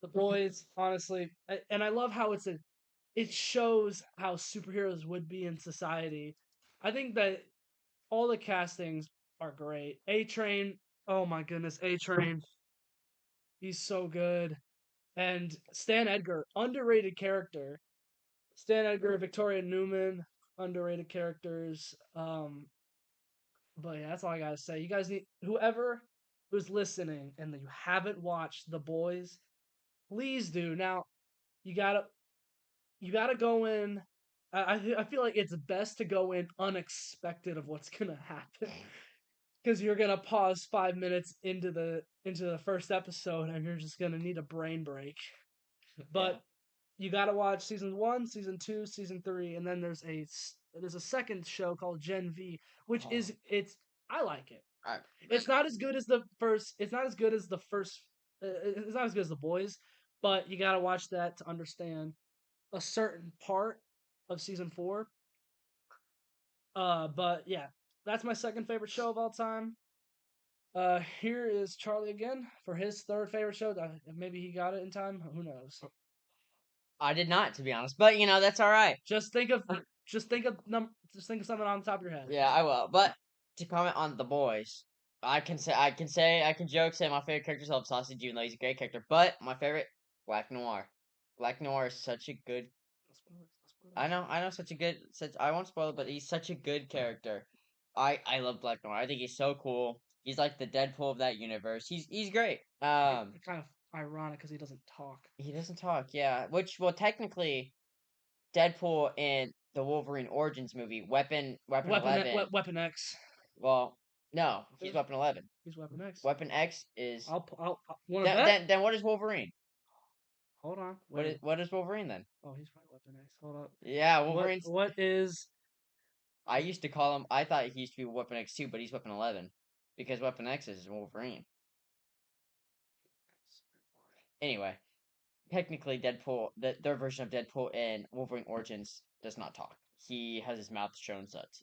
Speaker 2: the boys, honestly, and I love how it shows how superheroes would be in society. I think that all the castings are great. A Train, oh my goodness, A Train, he's so good. And Stan Edgar, underrated character. Stan Edgar, Victoria Newman, underrated characters. But yeah, that's all I gotta say. You guys need whoever who's listening and you haven't watched The Boys, please do. Now you gotta you gotta go in. I feel like it's best to go in unexpected of what's gonna happen because you're gonna pause 5 minutes into the first episode and you're just gonna need a brain break.
Speaker 1: Yeah.
Speaker 2: But you got to watch season 1, season 2, season 3, and then there's a second show called Gen V, which
Speaker 1: Oh,
Speaker 2: is it's I like it.
Speaker 1: I,
Speaker 2: It's not as good as the first. It's not as good as the first. It's not as good as the boys, but you got to watch that to understand a certain part of season 4. But yeah, that's my second favorite show of all time. Here is Charlie again for his third favorite show. Maybe he got it in time. Who knows?
Speaker 1: I did not, to be honest, but that's all right.
Speaker 2: Just think of just think of something on the top of your head.
Speaker 1: Yeah, I will. But to comment on the boys, I can joke, say my favorite character is Help Sausage, even though he's a great character. But my favorite, Black Noir. Black Noir is such a good. I know, such a good. Such I won't spoil it, but he's such a good character. I love Black Noir. I think he's so cool. He's like the Deadpool of that universe. He's great.
Speaker 2: It's kind of ironic because he doesn't talk.
Speaker 1: He doesn't talk. Yeah, which well technically Deadpool in the Wolverine Origins movie, Weapon 11.
Speaker 2: Weapon X.
Speaker 1: Well, no, he's Weapon 11.
Speaker 2: He's Weapon X.
Speaker 1: Weapon X is.
Speaker 2: I'll want to bet.
Speaker 1: Then what is Wolverine?
Speaker 2: Hold on. Wait.
Speaker 1: What is Wolverine then?
Speaker 2: Oh, he's probably Weapon X. Hold up.
Speaker 1: Yeah, Wolverine's.
Speaker 2: What is?
Speaker 1: I used to call him. I thought he used to be Weapon X too, but he's Weapon 11 because Weapon X is Wolverine. Anyway, technically, Deadpool, their version of Deadpool in Wolverine Origins does not talk. He has his mouth shown such.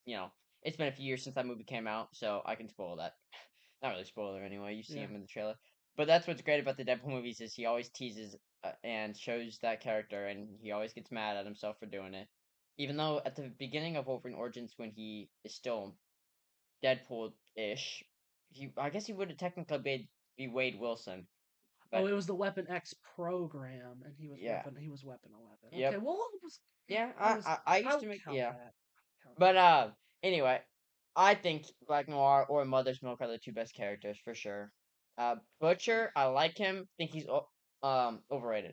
Speaker 1: You know, it's been a few years since that movie came out, so I can spoil that. Not really spoiler anyway. You see him in the trailer. But that's what's great about the Deadpool movies is he always teases and shows that character, and he always gets mad at himself for doing it. Even though at the beginning of Wolverine Origins, when he is still Deadpool-ish, I guess he would have technically be Wade Wilson.
Speaker 2: But, it was the Weapon X program, and he was Weapon 11.
Speaker 1: Yep.
Speaker 2: Okay, well,
Speaker 1: I used to make
Speaker 2: that.
Speaker 1: But anyway, I think Black Noir or Mother's Milk are the two best characters for sure. Butcher, I like him. Think he's overrated.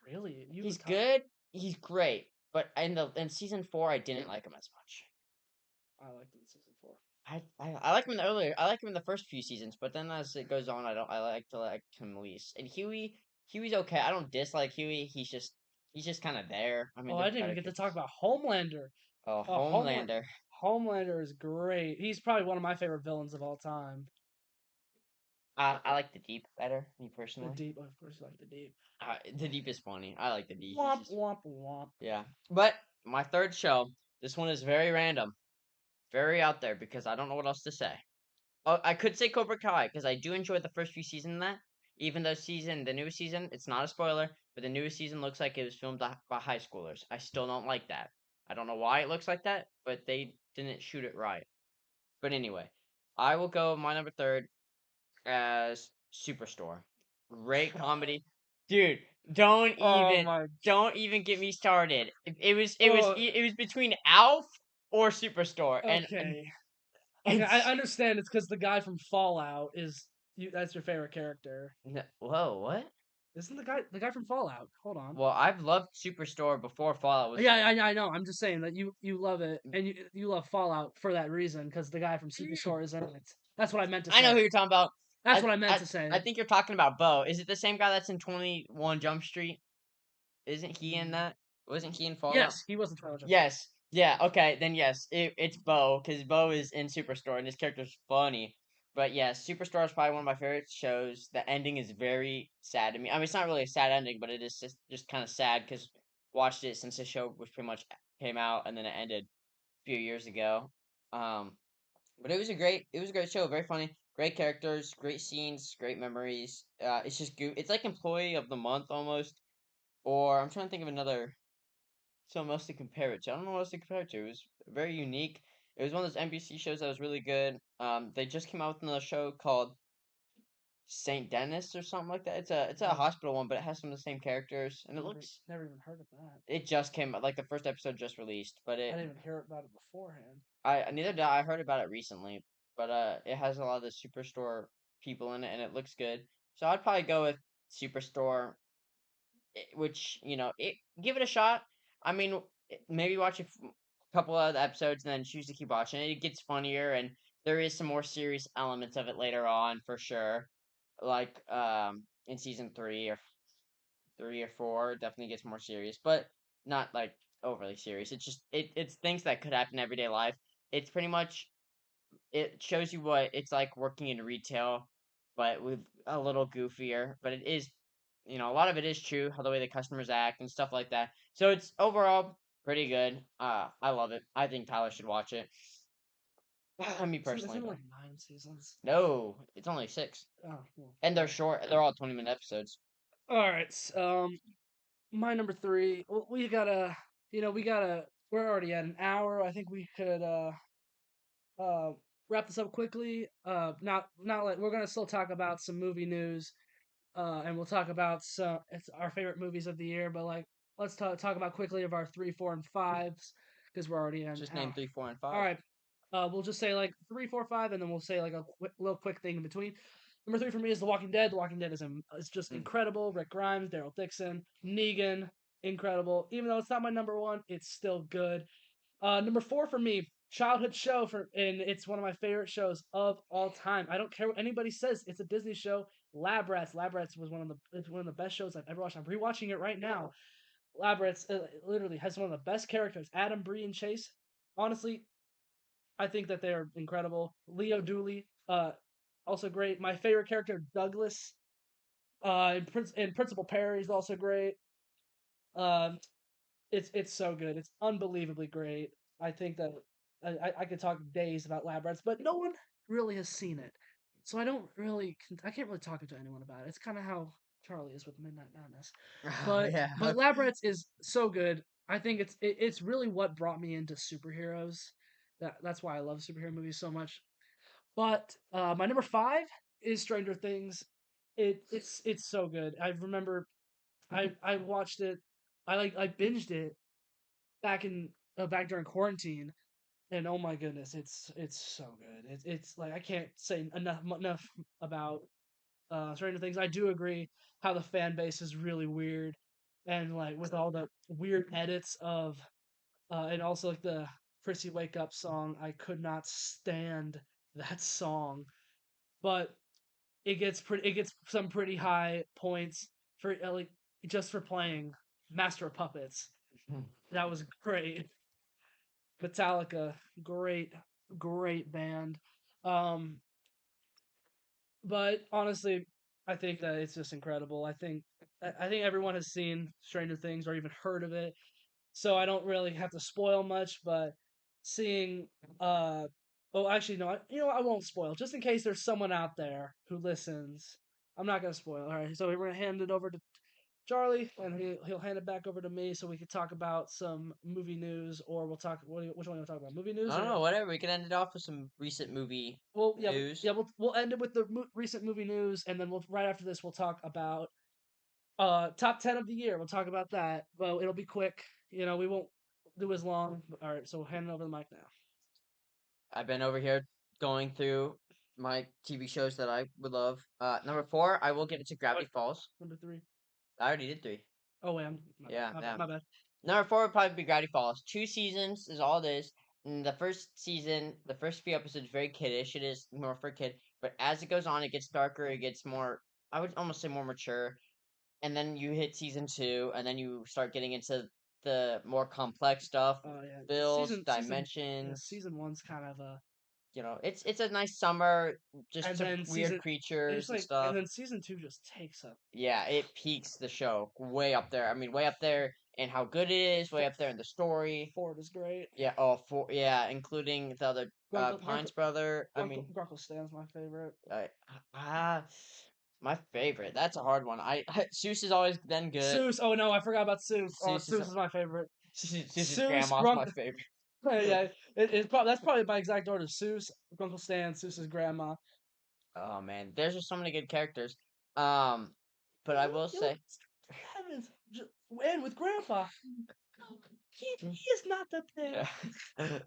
Speaker 2: Really?
Speaker 1: He's good. He's great. But in season 4, I didn't like him as much.
Speaker 2: I liked him in season 4.
Speaker 1: I like him in the earlier. I like him in the first few seasons, but then as it goes on, I like to like him least. And Huey's okay. I don't dislike Huey. He's just kind of there. I mean,
Speaker 2: I didn't even get to talk about Homelander.
Speaker 1: Oh, Homelander.
Speaker 2: Homelander is great. He's probably one of my favorite villains of all time.
Speaker 1: I like the Deep better, me personally.
Speaker 2: The Deep, of course, you like the Deep.
Speaker 1: The Deep is funny. I like the Deep.
Speaker 2: Womp womp womp.
Speaker 1: Yeah, but my third show. This one is very random, very out there because I don't know what else to say. Oh, I could say Cobra Kai because I do enjoy the first few seasons of that. Even though the newest season, it's not a spoiler, but the newest season looks like it was filmed by high schoolers. I still don't like that. I don't know why it looks like that, but they didn't shoot it right. But anyway, I will go my number third as Superstore. Great comedy, dude. Don't even get me started. It was between Alf or Superstore,
Speaker 2: Okay. I understand it's because the guy from Fallout is that's your favorite character.
Speaker 1: Whoa, what?
Speaker 2: Isn't the guy from Fallout? Hold on.
Speaker 1: Well, I've loved Superstore before Fallout was.
Speaker 2: Yeah, I know. I'm just saying that you love it, and you love Fallout for that reason because the guy from Superstore is in it. That's what I meant to say.
Speaker 1: I know who you're talking about.
Speaker 2: That's what I meant to say.
Speaker 1: I think you're talking about Bo. Is it the same guy that's in 21 Jump Street? Isn't he in that? Wasn't he in Fallout?
Speaker 2: Yes, he was in 21 Jump
Speaker 1: Street. Yes. Yeah, okay, then yes, it's Bo, because Bo is in Superstore, and his character's funny. But yes, Superstore is probably one of my favorite shows. The ending is very sad to me. I mean, it's not really a sad ending, but it is just kind of sad, because watched it since the show was pretty much came out, and then it ended a few years ago. But it was a great show, very funny, great characters, great scenes, great memories. It's just it's like Employee of the Month almost, or I'm trying to think of another something else to compare it to. I don't know what else to compare it to. It was very unique. It was one of those NBC shows that was really good. They just came out with another show called Saint Denis or something like that. It's a hospital one, but it has some of the same characters, and it looks.
Speaker 2: Never even heard of that.
Speaker 1: It just came like the first episode just released, but
Speaker 2: I didn't even hear about it beforehand.
Speaker 1: Neither did I. I heard about it recently, but it has a lot of the Superstore people in it, and it looks good. So I'd probably go with Superstore, which give it a shot. I mean, maybe watch a couple of the episodes and then choose to keep watching it. It gets funnier, and there is some more serious elements of it later on for sure. Like in season 3 or 4, definitely gets more serious, but not like overly serious. It's just it's things that could happen in everyday life. It's pretty much it shows you what it's like working in retail, but with a little goofier. But it is, a lot of it is true, how the way the customers act and stuff like that. So it's overall pretty good. I love it. I think Tyler should watch it. Me
Speaker 2: Isn't
Speaker 1: personally,
Speaker 2: it
Speaker 1: no.
Speaker 2: like 9 seasons?
Speaker 1: No, it's only 6,
Speaker 2: Oh, well,
Speaker 1: and they're
Speaker 2: whatever.
Speaker 1: short. They're all 20-minute episodes.
Speaker 2: All right. My number three. We gotta. We gotta. We're already at an hour. I think we could uh wrap this up quickly. Not like we're gonna still talk about some movie news. And we'll talk about some it's our favorite movies of the year. But like, let's talk about quickly of our three, four, and fives because we're already in
Speaker 1: Just name
Speaker 2: hour.
Speaker 1: 3, 4, and
Speaker 2: All
Speaker 1: 5.
Speaker 2: right. We'll just say like three, four, five, and then we'll say like a little quick thing in between. Number three for me is The Walking Dead. The Walking Dead is just
Speaker 1: Mm.
Speaker 2: incredible. Rick Grimes, Daryl Dixon, Negan, incredible. Even though it's not my number one, it's still good. Number four for me, childhood show and it's one of my favorite shows of all time. I don't care what anybody says. It's a Disney show. Lab Rats. Lab Rats was one of the best shows I've ever watched. I'm rewatching it right now. Lab Rats literally has one of the best characters. Adam, Bree, and Chase. Honestly, I think that they are incredible. Leo Dooley, also great. My favorite character, Douglas, and Principal Perry is also great. Um, it's so good. It's unbelievably great. I think that I could talk days about Lab Rats, but no one really has seen it, so I can't really talk to anyone about it. It's kind of how Charlie is with Midnight Madness,
Speaker 1: Oh,
Speaker 2: but
Speaker 1: yeah.
Speaker 2: Lab Rats is so good. I think it's really what brought me into superheroes. That's why I love superhero movies so much. But my number five is Stranger Things. It's so good. I remember I watched it. I binged it back during quarantine, and oh my goodness, it's so good. It's like I can't say enough about Stranger Things. I do agree how the fan base is really weird, and like with all the weird edits of and also like the Chrissy Wake Up song. I could not stand that song, but it gets some pretty high points for like just for playing Master of Puppets. That was great. Metallica, great, great band. Um, but honestly, I think that it's just incredible. I think everyone has seen Stranger Things or even heard of it, so I don't really have to spoil much. But seeing, oh, actually, no, I won't spoil just in case there's someone out there who listens. I'm not gonna spoil. All right, so we're gonna hand it over to Charlie, and he'll hand it back over to me so we could talk about some movie news, or we'll talk. Which one you want to talk about? Movie news
Speaker 1: I don't
Speaker 2: or
Speaker 1: know, whatever. We can end it off with some recent movie
Speaker 2: well, yeah,
Speaker 1: news.
Speaker 2: yeah. We'll end it with the recent movie news, and then we'll right after this we'll talk about top 10 of the year. We'll talk about that, but it'll be quick. We won't do as long. All right, so we'll hand it over the mic now.
Speaker 1: I've been over here going through my TV shows that I would love. Number 4, I will give it to
Speaker 2: What
Speaker 1: Gravity Falls.
Speaker 2: number three?
Speaker 1: I already did 3.
Speaker 2: Oh wait,
Speaker 1: Yeah, yeah.
Speaker 2: my bad.
Speaker 1: Number 4 would probably be Gravity Falls. 2 seasons is all it is. And the first season, the first few episodes, very kiddish. It is more for a kid. But as it goes on, it gets darker. It gets more, I would almost say more mature. And then you hit season 2, and then you start getting into the more complex stuff,
Speaker 2: Oh yeah,
Speaker 1: bills, dimensions.
Speaker 2: season one's kind of a,
Speaker 1: It's a nice summer, just
Speaker 2: and
Speaker 1: some
Speaker 2: then
Speaker 1: weird
Speaker 2: it's
Speaker 1: creatures and
Speaker 2: like, and
Speaker 1: stuff.
Speaker 2: then season two just takes up.
Speaker 1: Yeah, it peaks the show way up there. I mean, way up there in how good it is, way up there in the story.
Speaker 2: Ford is great.
Speaker 1: Yeah, including the other Pines brother. I mean,
Speaker 2: Grunkle Stan's my favorite.
Speaker 1: uh, ah, my favorite. That's a hard one. Seuss is always then good.
Speaker 2: Seuss. Oh no, I forgot about Seuss. Oh,
Speaker 1: Seuss is
Speaker 2: Seuss is my favorite.
Speaker 1: Seuss's
Speaker 2: Seuss,
Speaker 1: grandma's my favorite.
Speaker 2: yeah, that's probably my exact order. Seuss, Grunkle Stan, Seuss's grandma.
Speaker 1: Oh man, there's just so many good characters. Um, but I will say,
Speaker 2: Heavens, and with Grandpa, he is not the thing.
Speaker 1: yeah.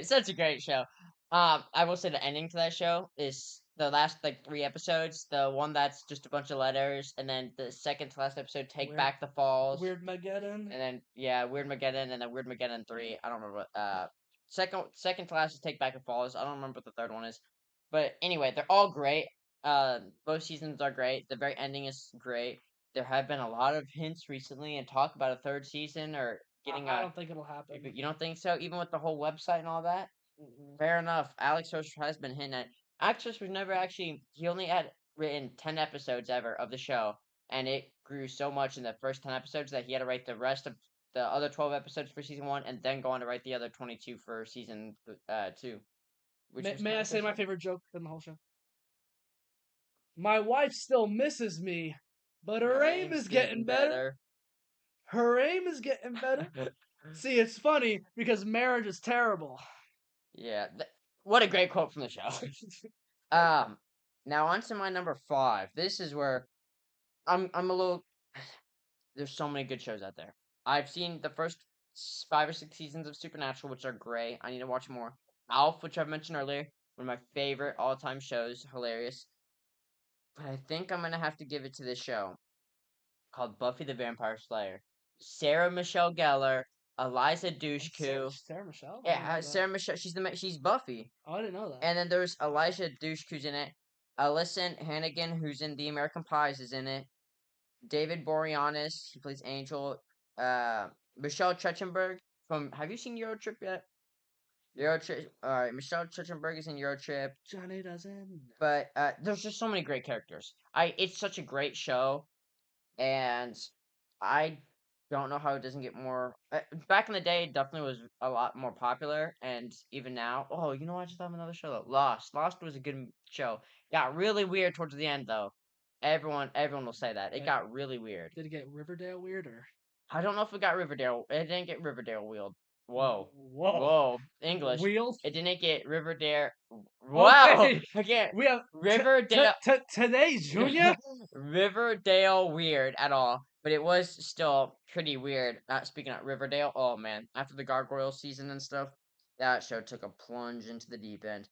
Speaker 1: Such a great show. I will say the ending to that show is the last like 3 episodes. The one that's just a bunch of letters, and then the second to last episode, Take
Speaker 2: Weird,
Speaker 1: Back the Falls,
Speaker 2: Weird Mageddon.
Speaker 1: and then yeah, Weird Mageddon, and then Weird Mageddon 3. I don't remember what. Second to last is Take Back the Falls. I don't remember what the third one is, but anyway, they're all great. Both seasons are great. The very ending is great. There have been a lot of hints recently and talk about a third season or getting
Speaker 2: I
Speaker 1: a.
Speaker 2: don't think it'll happen.
Speaker 1: You don't think so? Even with the whole website and all that?
Speaker 2: Mm-mm.
Speaker 1: Fair enough. Alex Hirsch has been hinting at. Alex Hirsch was never actually. He only had written 10 episodes ever of the show, and it grew so much in the first 10 episodes that he had to write the rest of the other 12 episodes for season 1 and then go on to write the other 22 for season 2. which was
Speaker 2: May
Speaker 1: kind
Speaker 2: I
Speaker 1: of
Speaker 2: say my
Speaker 1: touching.
Speaker 2: favorite joke in the whole show? My wife still misses me, but her
Speaker 1: Her
Speaker 2: aim
Speaker 1: aim's
Speaker 2: is
Speaker 1: getting
Speaker 2: getting better.
Speaker 1: better.
Speaker 2: Her aim is getting better. See, it's funny because marriage is terrible.
Speaker 1: Yeah, what a great quote from the show. Um, Now on to my number five. This is where I'm a little. There's so many good shows out there. I've seen the first 5 or 6 seasons of Supernatural, which are great. I need to watch more. Alf, which I've mentioned earlier, one of my favorite all-time shows, hilarious. But I think I'm gonna have to give it to this show called Buffy the Vampire Slayer. Sarah Michelle Gellar, Eliza
Speaker 2: That's Sarah,
Speaker 1: Dushku.
Speaker 2: Sarah Michelle? I didn't
Speaker 1: Yeah,
Speaker 2: know that.
Speaker 1: Sarah Michelle. She's Buffy.
Speaker 2: Oh, I didn't know that.
Speaker 1: And then there's Elijah Dushku's in it. Alyson Hannigan, who's in The American Pies, is in it. David Boreanaz, he plays Angel. Michelle Trachtenberg from. Have you seen Euro Trip yet? Euro Trip. All right, Michelle Trachtenberg is in Euro Trip.
Speaker 2: Johnny doesn't.
Speaker 1: But there's just so many great characters. It's such a great show, and I don't know how it doesn't get more. Back in the day, it definitely was a lot more popular, and even now. Oh, you know, I just thought of another show though. Lost. Lost was a good show. Got really weird towards the end though. Everyone will say that it
Speaker 2: Wait,
Speaker 1: got really weird.
Speaker 2: did it get Riverdale weirder?
Speaker 1: I don't know if it got Riverdale. It didn't get Riverdale wheeled. Whoa,
Speaker 2: Whoa.
Speaker 1: whoa, English.
Speaker 2: Wheels?
Speaker 1: It didn't get Riverdale. Wow,
Speaker 2: Okay.
Speaker 1: I can't.
Speaker 2: We have
Speaker 1: Riverdale.
Speaker 2: today, Junior.
Speaker 1: Riverdale weird at all, but it was still pretty weird. Speaking of Riverdale, oh man, after the Gargoyle season and stuff, that show took a plunge into the deep end.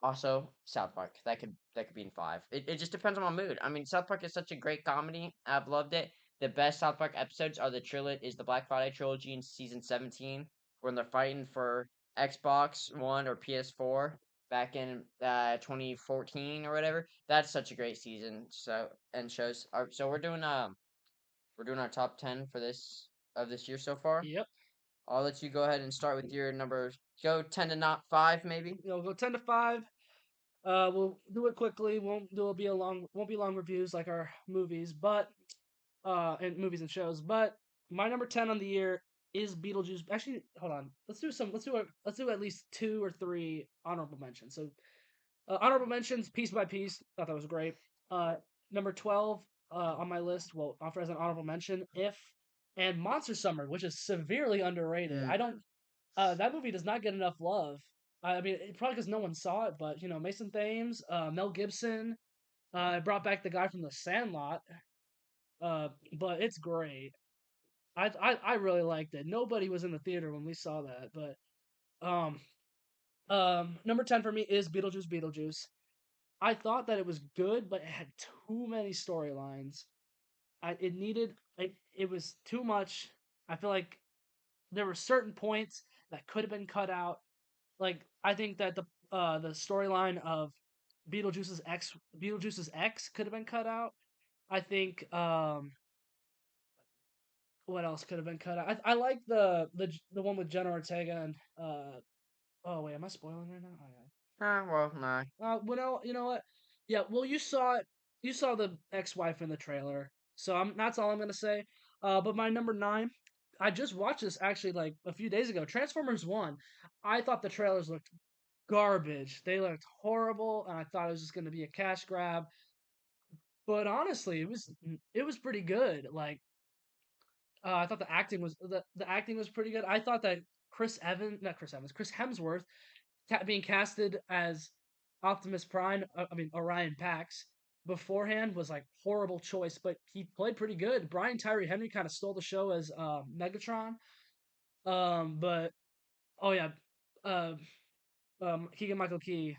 Speaker 1: Also, South Park. That could be in five. It just depends on my mood. I mean, South Park is such a great comedy. I've loved it. The best South Park episodes are the Black Friday trilogy in season 17, when they're fighting for Xbox One or PS4 back in 2014 or whatever. That's such a great season. So and shows. So we're doing our top 10 for this year so far.
Speaker 2: Yep.
Speaker 1: I'll let you go ahead and start with your number. Go 10 to not 5 maybe.
Speaker 2: We'll go 10 to 5. We'll do it quickly. Won't be long reviews like our movies, but and movies and shows. But my number 10 on the year is Beetlejuice. Actually, hold on. Let's do at least 2 or 3 honorable mentions. So honorable mentions, piece by piece. Thought that was great. Uh, Number 12 on my list. Well, offer as an honorable mention, If and Monster Summer, which is severely underrated. I
Speaker 1: Mm.
Speaker 2: don't. That movie does not get enough love. I mean, probably because no one saw it, but Mason Thames, Mel Gibson, brought back the guy from The Sandlot. But it's great. I really liked it. Nobody was in the theater when we saw that, but um number 10 for me is Beetlejuice Beetlejuice. I thought that it was good, but it had too many storylines. It was too much. I feel like there were certain points that could have been cut out. Like I think that the storyline of Beetlejuice's ex could have been cut out. I think what else could have been cut out? I like the one with Jenna Ortega and oh wait, am I spoiling right now? Oh,
Speaker 1: Well, nah.
Speaker 2: yeah. Well, you know what? Yeah, well, you saw it. You saw the ex-wife in the trailer, so that's all I'm gonna say. But my number 9, I just watched this actually like a few days ago. Transformers One. I thought the trailers looked garbage. They looked horrible, and I thought it was just gonna be a cash grab. But honestly, it was pretty good. Like I thought the acting was pretty good. I thought that Chris Hemsworth being casted as Optimus Prime, I mean Orion Pax beforehand was like horrible choice, but he played pretty good. Brian Tyree Henry kind of stole the show as Megatron. But oh yeah, uh, Keegan Michael Key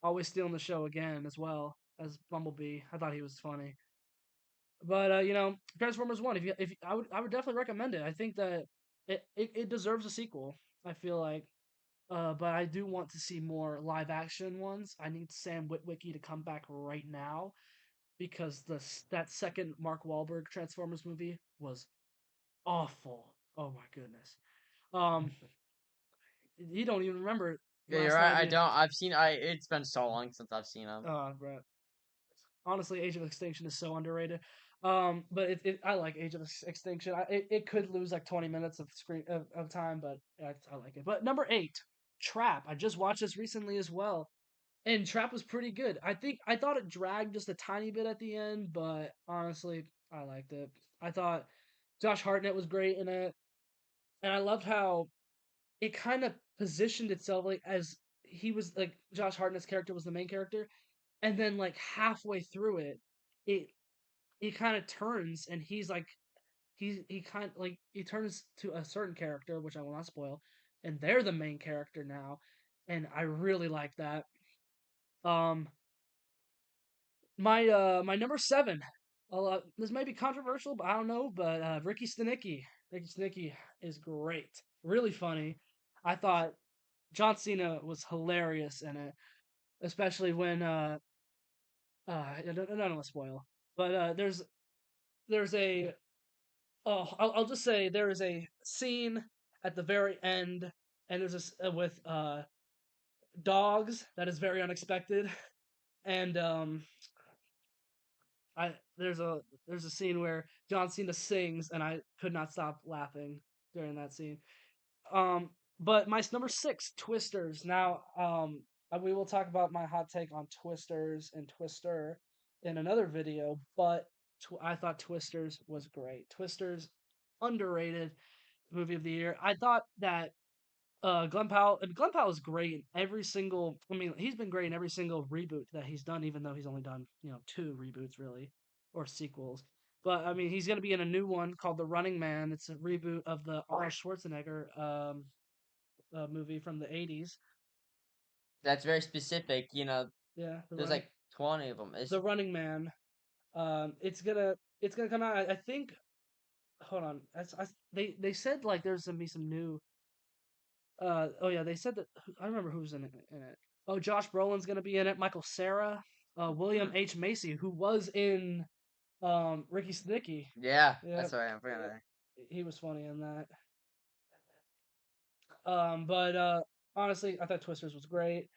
Speaker 2: always stealing the show again as well as Bumblebee. I thought he was funny. But Transformers One. If I would definitely recommend it. I think that it deserves a sequel. I feel like, but I do want to see more live action ones. I need Sam Witwicky to come back right now because that second Mark Wahlberg Transformers movie was awful. Oh my goodness. Um, you don't even remember
Speaker 1: Yeah, you're
Speaker 2: last
Speaker 1: right.
Speaker 2: night,
Speaker 1: I
Speaker 2: do you?
Speaker 1: don't. I've seen. It's been so long since I've seen them.
Speaker 2: Right. Honestly, Age of Extinction is so underrated. But I like Age of Extinction. It could lose like 20 minutes of screen of time, but I like it. But number 8, Trap. I just watched this recently as well, and Trap was pretty good. I thought it dragged just a tiny bit at the end, but honestly, I liked it. I thought Josh Hartnett was great in it, and I loved how it kind of positioned itself like as he was like Josh Hartnett's character was the main character, and then like halfway through it, it it kind of turns and he's like he kind of like he turns to a certain character, which I will not spoil, and they're the main character now, and I really like that. Um, my number seven. This may be controversial, but I don't know. But Ricky Stenicki, Ricky Stenicki is great, really funny. I thought John Cena was hilarious in it, especially when I don't want to spoil, but there's a I'll just say there is a scene at the very end, and there's this with dogs that is very unexpected, and I there's a scene where John Cena sings, and I could not stop laughing during that scene. Um, but my number six, Twisters. Now, we will talk about my hot take on Twisters and Twister in another video. But I thought Twisters was great. Twisters, underrated movie of the year. I thought that Glenn Powell is great in every single. I mean, he's been great in every single reboot that he's done, even though he's only done two reboots really, or sequels. But I mean, he's gonna be in a new one called The Running Man. It's a reboot of the Arnold Schwarzenegger movie from the '80s.
Speaker 1: That's very specific.
Speaker 2: Yeah,
Speaker 1: There's like 20 of them. It's
Speaker 2: The Running Man. It's gonna come out. I think. Hold on. They said like there's gonna be some new. Oh yeah, they said that. I remember who's in it. Oh, Josh Brolin's gonna be in it. Michael Cera, William H Macy, who was in Ricky Stenicki.
Speaker 1: yeah,
Speaker 2: Yeah,
Speaker 1: that's right. I'm forgetting that.
Speaker 2: he was funny in that. But honestly, I thought Twisters was great.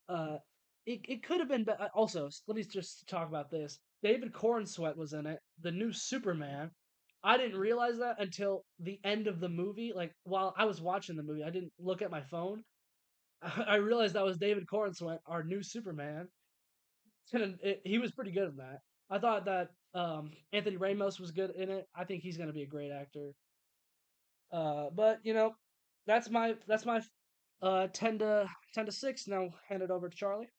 Speaker 2: Uh, it could have been. Also, let me just talk about this. David Cornsweet was in it, the new Superman. I didn't realize that until the end of the movie. Like while I was watching the movie, I didn't look at my phone. I realized that was David Cornsweet, our new Superman, and he was pretty good in that. I thought that Anthony Ramos was good in it. I think he's going to be a great actor. But that's my 10 to 6. Now hand it over to Charlie.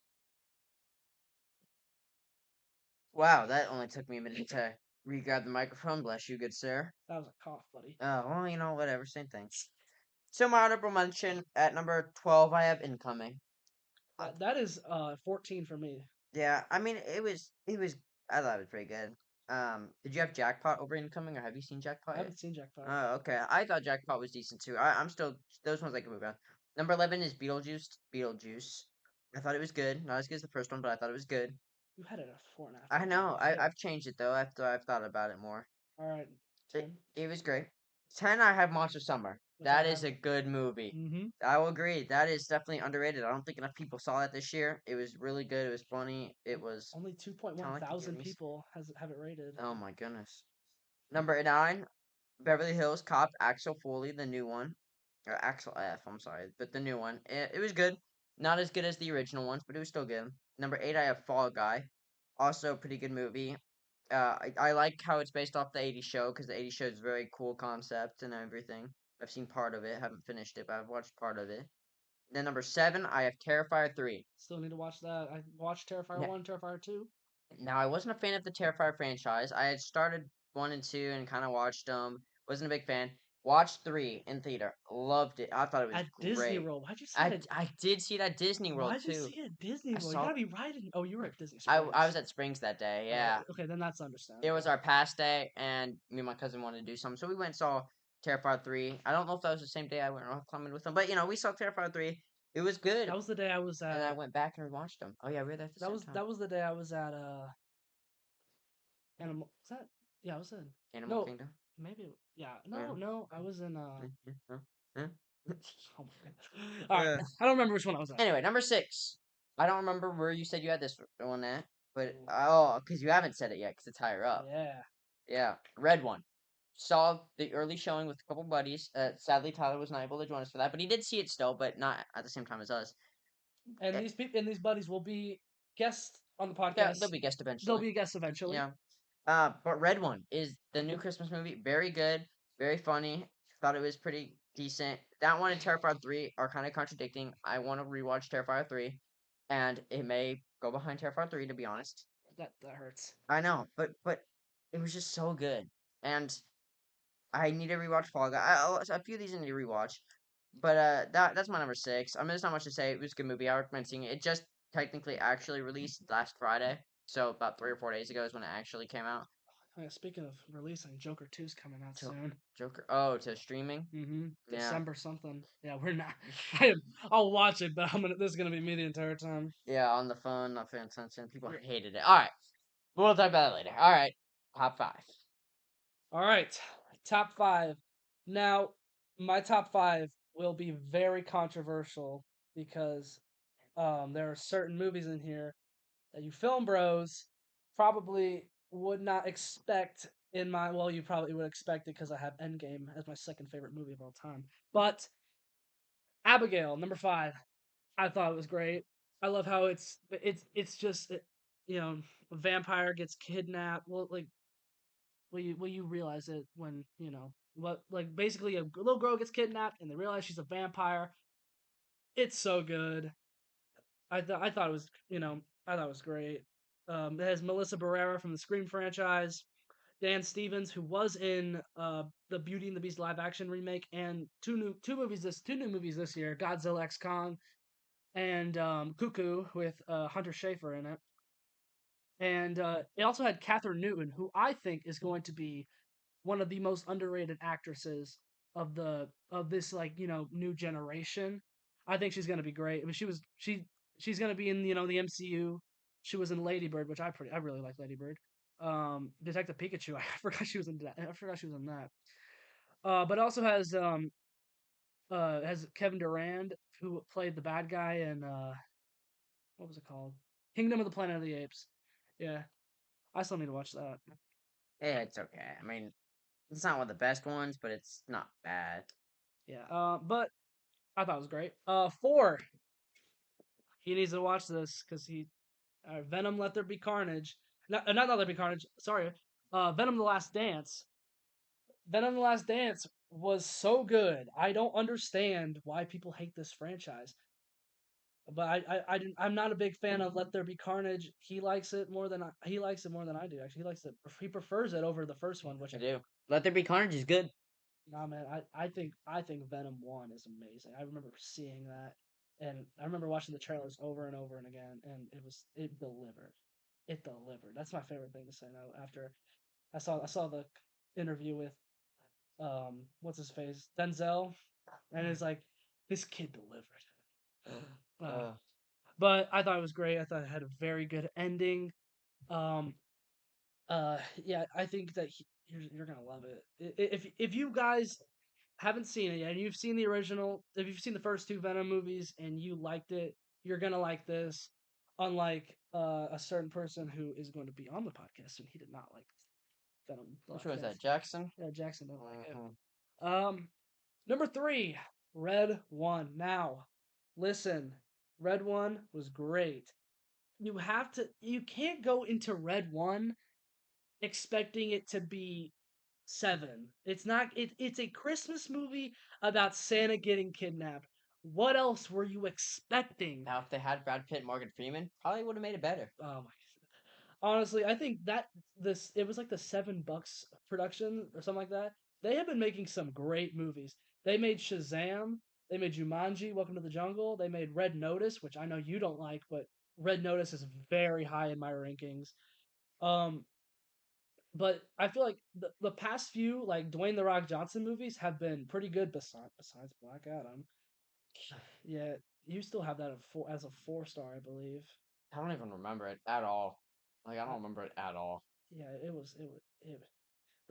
Speaker 1: Wow, that only took me a minute to re-grab the microphone. Bless you, good sir.
Speaker 2: That was a cough, buddy.
Speaker 1: Oh, well, whatever, same thing. So my honorable mention at number 12, I have Incoming. Uh,
Speaker 2: That is 14 for me.
Speaker 1: yeah, I mean, I thought it was pretty good. Did you have Jackpot over Incoming, or have you seen
Speaker 2: I
Speaker 1: Jackpot yet?
Speaker 2: haven't seen Jackpot.
Speaker 1: Oh, okay. I thought Jackpot was decent too. I'm still, those ones I can move on. Number 11 is Beetlejuice. Beetlejuice. I thought it was good. Not as good as the first one, but I thought it was good.
Speaker 2: You had it at 4.5
Speaker 1: I
Speaker 2: out of 10.
Speaker 1: know.
Speaker 2: Okay.
Speaker 1: I've changed it though after I've thought about it more.
Speaker 2: All right.
Speaker 1: It
Speaker 2: 10.
Speaker 1: it was great. 10, I have Monster Summer.
Speaker 2: Which I
Speaker 1: That is
Speaker 2: have.
Speaker 1: a good movie.
Speaker 2: Mm-hmm.
Speaker 1: I will agree. That is definitely underrated. I don't think enough people saw that this year. It was really good. It was funny. It was
Speaker 2: Only 2.1
Speaker 1: kind of like the
Speaker 2: thousand
Speaker 1: Goonies.
Speaker 2: people have it rated.
Speaker 1: Oh my goodness. Number 9, Beverly Hills Cop, Axel Foley, the new one. Or Axel F, I'm sorry. But the new one. It was good. Not as good as the original ones, but it was still good. Number 8, I have Fall Guy. Also a pretty good movie. I like how it's based off the '80s show because the '80s show is a very cool concept and everything. I've seen part of it, haven't finished it, but I've watched part of it. Then number 7, I have Terrifier 3.
Speaker 2: Still need to watch that. I watched Terrifier
Speaker 1: N-
Speaker 2: 1, Terrifier 2.
Speaker 1: Now, I wasn't a fan of the Terrifier franchise. I had started 1 and 2 and kind of watched them. Wasn't a big fan. Watched 3 in theater. Loved it. I thought it was
Speaker 2: At Disney
Speaker 1: great.
Speaker 2: World. Why'd you see it at
Speaker 1: I did see it at Disney World
Speaker 2: Why'd you
Speaker 1: too.
Speaker 2: see it at Disney
Speaker 1: I
Speaker 2: World? You
Speaker 1: saw
Speaker 2: gotta be riding. Oh, you were at Disney
Speaker 1: I
Speaker 2: Springs.
Speaker 1: was at Springs that day.
Speaker 2: Oh,
Speaker 1: Yeah.
Speaker 2: okay, then that's
Speaker 1: It was
Speaker 2: understandable.
Speaker 1: our past day, and me and my cousin wanted to do something, so we went and saw Terrifier 3. I don't know if that was the same day I went rock climbing with them, but we saw Terrifier 3. It was good,
Speaker 2: That was the day I was
Speaker 1: and I
Speaker 2: at.
Speaker 1: went back and rewatched them. Oh yeah, we were there at the same time.
Speaker 2: That was the day I was at. Animal. Was that? Yeah, I was in.
Speaker 1: Animal
Speaker 2: No,
Speaker 1: Kingdom.
Speaker 2: maybe. Yeah. No,
Speaker 1: Animal.
Speaker 2: no. I was in.
Speaker 1: Huh? Huh?
Speaker 2: Oh my goodness. All right.
Speaker 1: Uh,
Speaker 2: I don't remember which one I was at.
Speaker 1: anyway, number 6. I don't remember where you said you had this one at, but
Speaker 2: Ooh,
Speaker 1: oh, because you haven't said it yet, because it's higher up.
Speaker 2: yeah.
Speaker 1: Yeah, red one. saw the early showing with a couple buddies. Sadly, Tyler was not able to join us for that, but he did see it still, but not at the same time as us.
Speaker 2: And
Speaker 1: Eh,
Speaker 2: these people and these buddies will be guests on the
Speaker 1: they'll
Speaker 2: podcast.
Speaker 1: be guests
Speaker 2: They'll
Speaker 1: eventually.
Speaker 2: be guests eventually.
Speaker 1: Yeah. But Red One is the new Christmas movie. Very good, very funny. Thought it was pretty decent. That one and Terrifier 3 are kind of contradicting. I want to rewatch Terrifier 3, and it may go behind Terrifier 3, to be honest.
Speaker 2: That hurts.
Speaker 1: I know, but it was just so good. And I need to rewatch Fall Guy. A few of these I need to rewatch. But that's my number six. I mean, there's not much to say. It was a good movie. I recommend seeing it. It just technically actually released last Friday, so about 3 or 4 days ago is when it actually came out.
Speaker 2: Speaking of releasing, Joker 2's coming out
Speaker 1: Jo-
Speaker 2: soon.
Speaker 1: Joker. Oh, to streaming. Yeah,
Speaker 2: December something. Yeah, we're not. I'll watch it, but This is gonna be me the entire time.
Speaker 1: yeah, on the phone, not paying attention. People
Speaker 2: Yeah.
Speaker 1: hated it. All right, we'll talk about that later. All right, top five.
Speaker 2: All right, top five. Now, my top five will be very controversial because there are certain movies in here that you film bros probably would not expect in my. Well, you probably would expect it because I have Endgame as my second favorite movie of all time. But Abigail, number five. I thought it was great. I love how it's just a vampire gets kidnapped. Well, like will you realize it when what like basically a little girl gets kidnapped and they realize she's a vampire. It's so good. I thought it was I thought it was great. It has Melissa Barrera from the Scream franchise, Dan Stevens who was in the Beauty and the Beast live action remake, and two new movies this year, Godzilla X Kong and Cuckoo with Hunter Schafer in it. And it also had Catherine Newton, who I think is going to be one of the most underrated actresses of this new generation. I think she's going to be great. I mean, she's going to be in the MCU. She was in Lady Bird, which I really like Lady Bird. Detective Pikachu. I forgot she was in that. I forgot she was in that. But it also has Kevin Durand, who played the bad guy in what was it called? Kingdom of the Planet of the Apes. Yeah, I still need to watch that.
Speaker 1: Yeah, it's okay. I mean, it's not one of the best ones, but it's not bad.
Speaker 2: Yeah, but I thought it was great. Four. He needs to watch this because Venom. Let There Be Carnage. Not Let There Be Carnage. Sorry. Venom: The Last Dance. Venom: The Last Dance was so good. I don't understand why people hate this franchise. But I'm not a big fan of Let There Be Carnage. He likes it more than I do. Actually, he prefers it over the first one, which
Speaker 1: I do. Let There Be Carnage is good.
Speaker 2: nah, man. I think Venom 1 is amazing. I remember seeing that, and I remember watching the trailers over and over and again, and it delivered. It delivered. That's my favorite thing to say now. After I saw the interview with what's his face, Denzel, and it's like this kid delivered. Uh,
Speaker 1: Uh,
Speaker 2: but I thought it was great. I thought it had a very good ending. Um, yeah, I think that you're gonna love it. If you guys haven't seen it yet, and you've seen the original, if you've seen the first two Venom movies and you liked it, you're gonna like this. Unlike a certain person who is going to be on the podcast, and he did not like Venom: The
Speaker 1: which
Speaker 2: Last
Speaker 1: one was
Speaker 2: Dance.
Speaker 1: that? Jackson?
Speaker 2: Yeah, Jackson didn't like
Speaker 1: Uh-huh.
Speaker 2: it. Number three, Red One. Now, listen, Red One was great. You can't go into Red One expecting it to be seven. It's not. It's a Christmas movie about Santa getting kidnapped. What else were you expecting?
Speaker 1: Now, if they had Brad Pitt and Morgan Freeman, probably would have made it better.
Speaker 2: Oh my! Honestly, I think that this it was like the $7 production or something like that. They have been making some great movies. They made Shazam. They made Jumanji: Welcome to the Jungle. They made Red Notice, which I know you don't like, but Red Notice is very high in my rankings. Um, but I feel like the past few like Dwayne the Rock Johnson movies have been pretty good. Besides Black Adam, yeah, you still have that as a 4 star, I believe.
Speaker 1: I don't even remember it at all. Like, I
Speaker 2: I,
Speaker 1: don't remember it at all.
Speaker 2: yeah, it.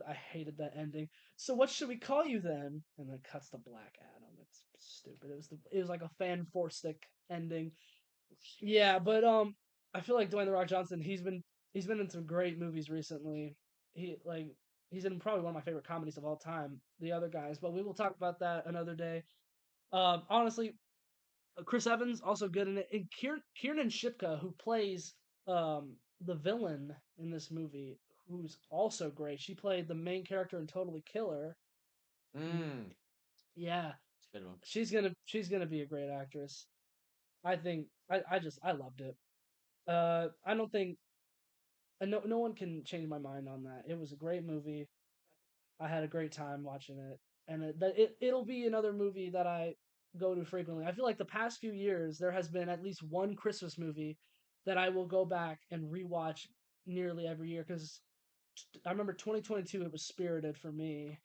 Speaker 2: I hated that ending. So what should we call you then? And then cuts to Black Adam. It's stupid. It was like a fan stick ending. Yeah, but I feel like Dwayne the Rock Johnson. He's been in some great movies recently. He like He's in probably one of my favorite comedies of all time. The other guys, but we will talk about that another day. Honestly, Chris Evans also good in it, and Kiernan Shipka, who plays the villain in this movie, who's also great. She played the main character in Totally Killer.
Speaker 1: Mm,
Speaker 2: Yeah,
Speaker 1: it's a good one.
Speaker 2: she's gonna be a great actress. I think I loved it. I don't think no one can change my mind on that. It was a great movie. I had a great time watching it, and it'll be another movie that I go to frequently. I feel like the past few years there has been at least one Christmas movie that I will go back and rewatch nearly every year because I remember 2022 it was Spirited for me.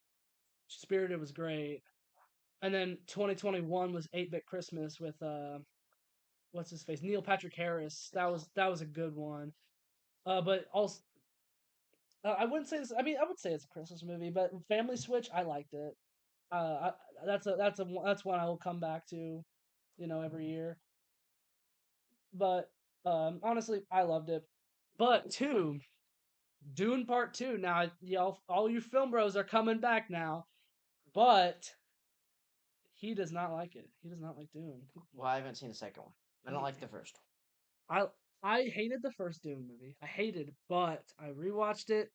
Speaker 2: Spirited was great, and then 2021 was 8-Bit Christmas with what's his face, Neil Patrick Harris. That was a good one. But also I wouldn't say this. I mean, I would say it's a Christmas movie, but Family Switch, I liked it. That's one I will come back to, every year. But honestly, I loved it. But Dune Part Two. Now, y'all, all you film bros are coming back now. But he does not like it. He does not like Dune.
Speaker 1: Well, I haven't seen the second one. I don't
Speaker 2: He,
Speaker 1: like the first
Speaker 2: I I hated the first Dune movie. I hated, it, but I rewatched it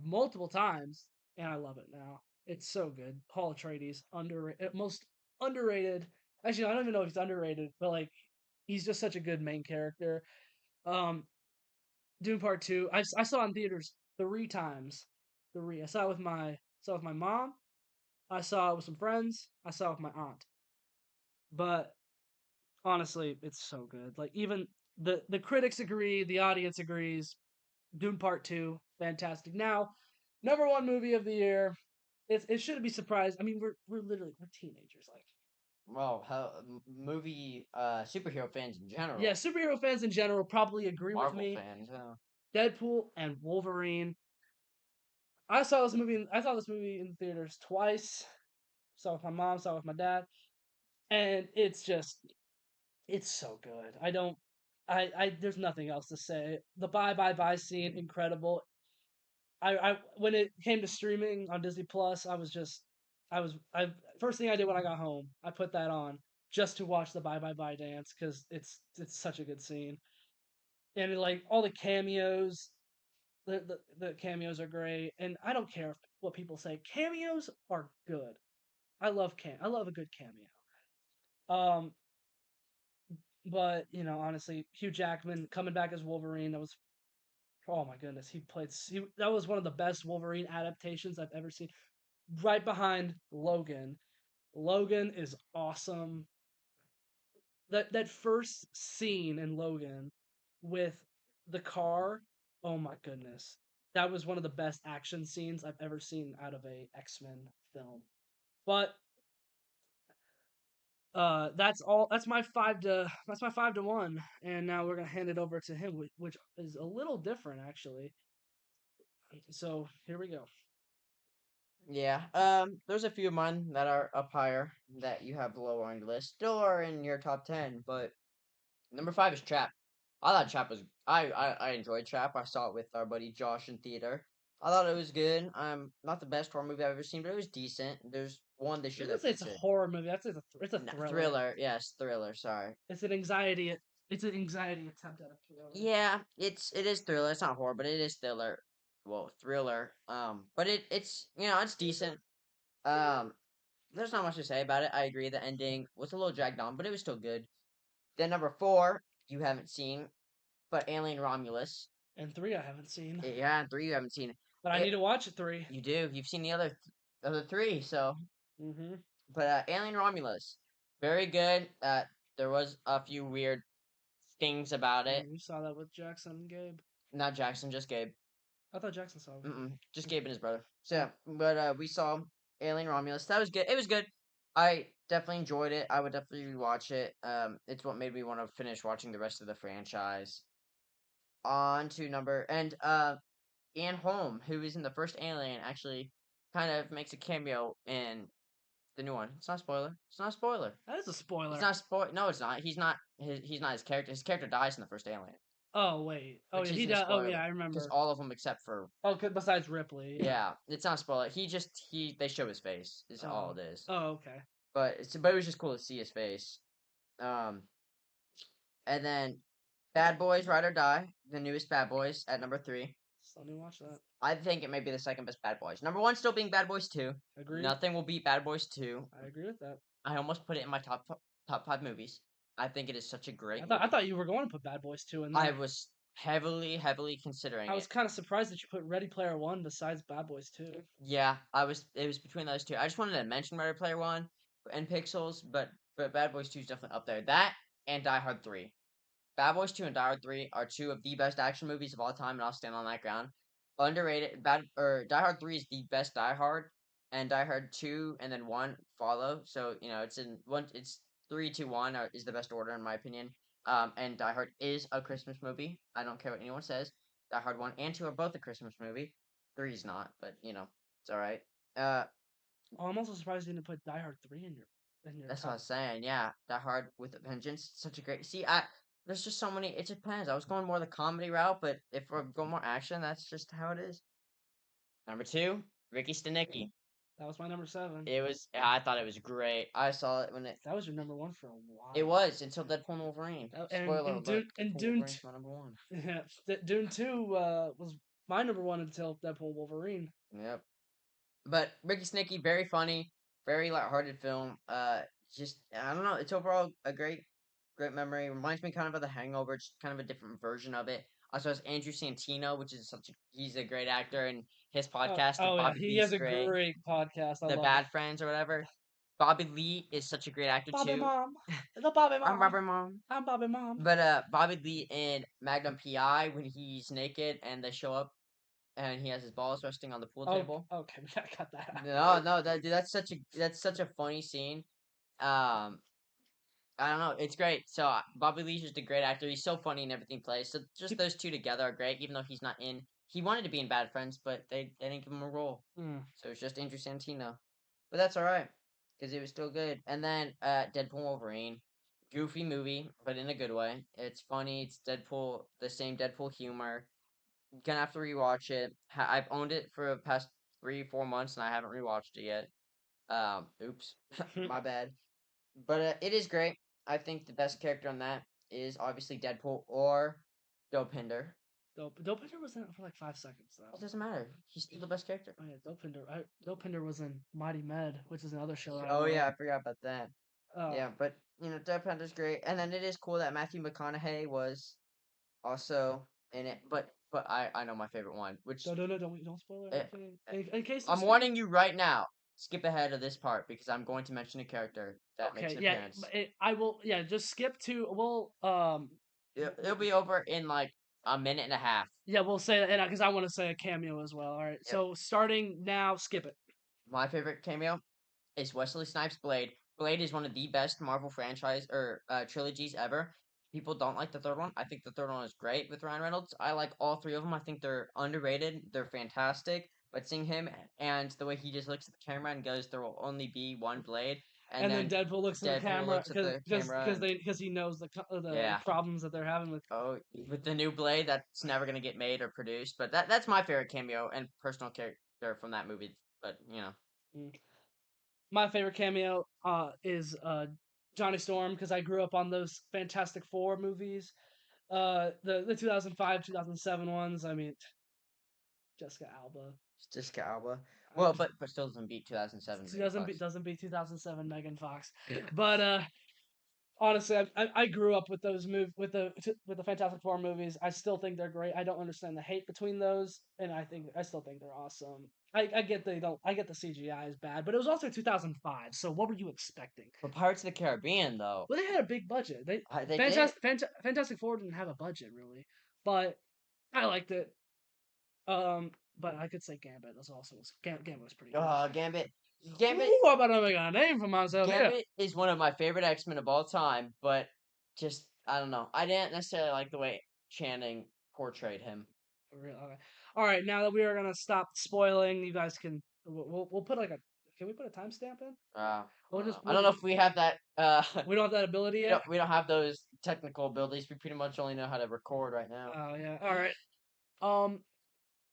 Speaker 2: multiple times, and I love it now. It's so good. Paul Atreides, most underrated. Actually, I don't even know if he's underrated, but like, he's just such a good main character. Um, Dune Part Two, I saw it in theaters 3 times. Three. I saw it with my mom. I saw it with some friends. I saw it with my aunt. But honestly, it's so good. Like, even the critics agree, the audience agrees. Dune Part Two, fantastic. Now, number one movie of the year. It shouldn't be surprised. I mean, we're teenagers. Like,
Speaker 1: well, movie superhero fans in
Speaker 2: yeah,
Speaker 1: general,
Speaker 2: superhero fans in general probably agree with
Speaker 1: Marvel
Speaker 2: me.
Speaker 1: fans.
Speaker 2: Deadpool and Wolverine. I saw this movie in the theaters twice. Saw it with my mom. Saw it with my dad, and it's so good. I don't. There's nothing else to say. The bye bye bye scene, incredible. I when it came to streaming on Disney Plus, I first thing I did when I got home, I put that on just to watch the Bye Bye Bye dance because it's such a good scene, and like all the cameos, the cameos are great, and I don't care what people say, cameos are good. I love a good cameo. Um, but honestly, Hugh Jackman coming back as Wolverine, that was, oh my goodness, that was one of the best Wolverine adaptations I've ever seen, right behind Logan. Logan is awesome. That first scene in Logan with the car, oh my goodness. That was one of the best action scenes I've ever seen out of a X-Men film. But that's my 5-1. And now we're gonna hand it over to him, which is a little different actually. So here we go.
Speaker 1: Yeah. There's a few of mine that are up higher that you have lower on your list. Still are in your top 10, but number 5 is Trap. I thought Trap was. I enjoyed Trap. I saw it with our buddy Josh in theater. I thought it was good. Not the best horror movie I've ever seen, but it was decent. There's one this
Speaker 2: I
Speaker 1: year
Speaker 2: wouldn't
Speaker 1: that
Speaker 2: say it's
Speaker 1: beats
Speaker 2: a
Speaker 1: it.
Speaker 2: horror movie. It's a
Speaker 1: No,
Speaker 2: thriller.
Speaker 1: thriller. Yes, thriller. Sorry.
Speaker 2: It's an anxiety. It's an anxiety attempt at a thriller.
Speaker 1: Yeah, it is thriller. It's not horror, but it is thriller. Well, thriller. But it's decent. Um, there's not much to say about it. I agree. The ending was a little dragged on, but it was still good. Then number 4, you haven't seen, but Alien Romulus.
Speaker 2: And three I haven't seen,
Speaker 1: Yeah, and 3 you haven't seen.
Speaker 2: but I need
Speaker 1: It
Speaker 2: to watch it. Three.
Speaker 1: You do. You've seen the other 3. So,
Speaker 2: Mm-hmm.
Speaker 1: but Alien Romulus, very good. There was a few weird things about
Speaker 2: Yeah,
Speaker 1: it.
Speaker 2: you saw that with Jackson and Gabe.
Speaker 1: Not Jackson, just Gabe.
Speaker 2: I thought Jackson saw it with you.
Speaker 1: Just Gabe and his brother. So
Speaker 2: Oh,
Speaker 1: yeah, but we saw Alien Romulus. That was good. It was good. I definitely enjoyed it. I would definitely rewatch it. It's what made me want to finish watching the rest of the franchise. On to number and Ian Holm, who is in the first Alien, actually kind of makes a cameo in the new one. It's not a spoiler. It's not a spoiler.
Speaker 2: that is a
Speaker 1: It's
Speaker 2: spoiler.
Speaker 1: not spoil. No, it's not. He's not. He's not his character. His character dies in the first Alien.
Speaker 2: Oh wait. Oh
Speaker 1: which
Speaker 2: yeah, he
Speaker 1: isn't a
Speaker 2: does. Oh
Speaker 1: spoiler
Speaker 2: yeah, I
Speaker 1: because
Speaker 2: remember.
Speaker 1: all of them except for
Speaker 2: Oh, besides Ripley. Yeah.
Speaker 1: yeah, it's not a spoiler. He they show his face is all
Speaker 2: Oh.
Speaker 1: it is.
Speaker 2: Oh okay.
Speaker 1: But it was just cool to see his face. Um, and then Bad Boys Ride or Die, the newest Bad Boys at number three.
Speaker 2: Still need to watch that.
Speaker 1: I think it may be the second best Bad Boys. Number one still being Bad Boys 2.
Speaker 2: Agreed.
Speaker 1: Nothing will beat Bad Boys 2.
Speaker 2: I agree with that.
Speaker 1: I almost put it in my top five movies. I think it is such a
Speaker 2: I
Speaker 1: great
Speaker 2: thought I
Speaker 1: movie.
Speaker 2: thought you were going to put Bad Boys 2 in
Speaker 1: I
Speaker 2: there.
Speaker 1: was heavily considering
Speaker 2: I was
Speaker 1: it.
Speaker 2: kind of surprised that you put Ready Player One besides Bad Boys 2.
Speaker 1: Yeah, I was. It was between those two. I just wanted to mention Ready Player One and Pixels, but Bad Boys 2 is definitely up there. That and Die Hard 3. Bad Boys 2 and Die Hard 3 are two of the best action movies of all time, and I'll stand on that ground. Underrated. Die Hard 3 is the best Die Hard, and Die Hard 2 and then 1 follow. So, it's in one it's 3, 2, 1 is the best order in my opinion. And Die Hard is a Christmas movie. I don't care what anyone says. Die Hard 1 and 2 are both a Christmas movie. 3 is not, but it's alright. Uh
Speaker 2: Oh, I'm also surprised you didn't put Die Hard 3 in your
Speaker 1: That's what I
Speaker 2: top.
Speaker 1: was saying. Yeah, Die Hard with a Vengeance. Such a great. See, I there's just so many. It depends. I was going more the comedy route, but if we're going more action, that's just how it is. Number two, Ricky Stenicki.
Speaker 2: That was my number 7.
Speaker 1: It was. I thought it was great. I saw it when
Speaker 2: That was your number 1 for a
Speaker 1: it
Speaker 2: while.
Speaker 1: was until Deadpool and Wolverine. Spoiler alert:
Speaker 2: And
Speaker 1: Deadpool and Wolverine's my number one.
Speaker 2: Yeah, Dune 2 was my number 1 until Deadpool and Wolverine.
Speaker 1: Yep. But Ricky Stenicki, very funny, very lighthearted film. Just I don't know. It's overall a great memory. Reminds me kind of The Hangover, just kind of a different version of it. Also has Andrew Santino, which is he's a great actor, and his podcast,
Speaker 2: Oh yeah,
Speaker 1: Bobby
Speaker 2: he
Speaker 1: Lee's
Speaker 2: has a
Speaker 1: great.
Speaker 2: great podcast. I
Speaker 1: The
Speaker 2: love it.
Speaker 1: Bad Friends or whatever. Bobby Lee is such a great actor
Speaker 2: Bobby
Speaker 1: too.
Speaker 2: Mom, the Bobby
Speaker 1: I'm
Speaker 2: Mom,
Speaker 1: Robert Mom.
Speaker 2: I'm Bobby Mom.
Speaker 1: But Bobby Lee in Magnum PI when he's naked and they show up and he has his balls resting on the pool
Speaker 2: Oh,
Speaker 1: table.
Speaker 2: okay, we gotta cut that out.
Speaker 1: No, that's such a funny scene. Um, I don't know, it's great. So Bobby Lee's just a great actor. He's so funny in everything he plays. So just those two together are great. Even though he's not in, he wanted to be in Bad Friends, but they didn't give him a role.
Speaker 2: Mm.
Speaker 1: So it's just Andrew Santino. But that's all right because it was still good. And then Deadpool and Wolverine, goofy movie, but in a good way. It's funny. It's Deadpool, the same Deadpool humor. Gonna have to rewatch it. I've owned it for the past 3 4 months and I haven't rewatched it yet. Oops, my bad. But it is great. I think the best character on that is obviously Deadpool or Dopinder.
Speaker 2: Dopinder was in it for like 5 seconds though.
Speaker 1: It doesn't matter. He's still the best character.
Speaker 2: Oh yeah, Dopinder was in Mighty Med, which is another show. That I
Speaker 1: Oh yeah,
Speaker 2: love.
Speaker 1: I forgot about that.
Speaker 2: Oh,
Speaker 1: Yeah, but Dopinder's great, and then it is cool that Matthew McConaughey was also in it. But I know my favorite one, which
Speaker 2: no, don't spoil
Speaker 1: uh,
Speaker 2: anything. In case
Speaker 1: I'm warning you right now. Skip ahead of this part because I'm going to mention a character that makes
Speaker 2: Okay,
Speaker 1: an
Speaker 2: yeah,
Speaker 1: appearance.
Speaker 2: I will. Yeah, just skip to.
Speaker 1: It'll be over in like a minute and a half.
Speaker 2: Yeah, we'll say that because I want to say a cameo as well. All right,
Speaker 1: Yep.
Speaker 2: so starting now, skip it.
Speaker 1: My favorite cameo is Wesley Snipes' Blade. Blade is one of the best Marvel franchise or trilogies ever. People don't like the third one. I think the third one is great with Ryan Reynolds. I like all three of them. I think they're underrated. They're fantastic. But seeing him and the way he just looks at the camera and goes, "There will only be one blade," and
Speaker 2: And then
Speaker 1: then
Speaker 2: Deadpool looks at the
Speaker 1: Deadpool
Speaker 2: camera
Speaker 1: looks at the camera and
Speaker 2: because he knows the
Speaker 1: yeah,
Speaker 2: problems that they're having with.
Speaker 1: oh, with the new blade that's never gonna get made or produced. But that's my favorite cameo and personal character from that movie. But
Speaker 2: Mm. My favorite cameo is Johnny Storm because I grew up on those Fantastic Four movies. The 2005 2007 ones. I mean, Jessica Alba.
Speaker 1: it's Jessica Alba.
Speaker 2: I,
Speaker 1: Well, but still doesn't beat 2007 Megan Fox.
Speaker 2: doesn't beat 2007 Megan Fox, but honestly, I grew up with those with the Fantastic Four movies. I still think they're great. I don't understand the hate between those, and I still think they're awesome. I get they don't. I get the CGI is bad, but it was also 2005. So what were you expecting?
Speaker 1: But Pirates of the Caribbean, though,
Speaker 2: Well, they had a big budget.
Speaker 1: they did.
Speaker 2: Fantastic Four didn't have a budget really, but I liked it. But I could say Gambit was also Gambit was pretty good.
Speaker 1: Gambit. Gambit.
Speaker 2: Ooh, I'm about to make a name for myself here.
Speaker 1: Gambit is one of my favorite X-Men of all time, but just I don't know. I didn't necessarily like the way Channing portrayed him.
Speaker 2: Okay. All right, now that we are gonna stop spoiling, you guys can we'll put like a Can we put a timestamp in?
Speaker 1: I
Speaker 2: We'll
Speaker 1: don't know.
Speaker 2: just
Speaker 1: I don't know if we have that.
Speaker 2: we don't have that ability
Speaker 1: We
Speaker 2: yet.
Speaker 1: don't have those technical abilities. We pretty much only know how to record right now.
Speaker 2: Oh yeah. All right. Um.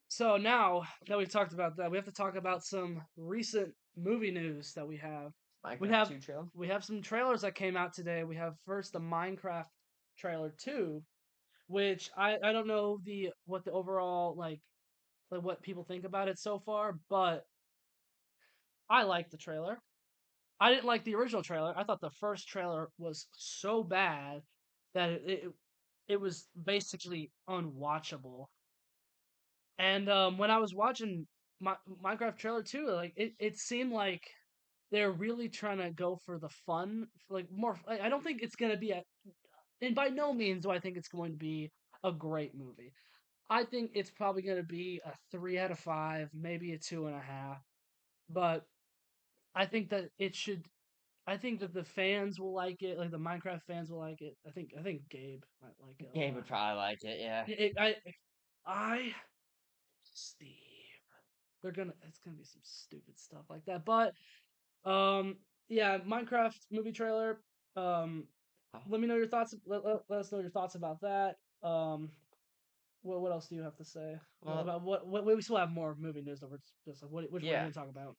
Speaker 2: So now that we've talked about that, we have to talk about some recent movie news that we have. We
Speaker 1: Minecraft
Speaker 2: have
Speaker 1: 2 trailer.
Speaker 2: we have some trailers that came out today. We have first the Minecraft trailer 2, which I don't know what the overall like what people think about it so far, but I like the trailer. I didn't like the original trailer. I thought the first trailer was so bad that it was basically unwatchable. And when I was watching Minecraft trailer 2, like it seemed like they're really trying to go for the fun, like more. I don't think it's gonna be and by no means do I think it's going to be a great movie. I think it's probably going to be a 3 out of 5, maybe a 2.5. But I think that it should. I think that the fans will like it. Like the Minecraft fans will like it. I think Gabe might like it a
Speaker 1: Gabe
Speaker 2: lot.
Speaker 1: would probably like it. Yeah.
Speaker 2: I Steve. It's gonna be some stupid stuff like that. But yeah, Minecraft movie trailer. Um, let me know your thoughts. Let us know your thoughts about that. Um, what else do you have to say
Speaker 1: Well,
Speaker 2: about what we still have more movie news that we're just like which one are you
Speaker 1: yeah.
Speaker 2: gonna talk about?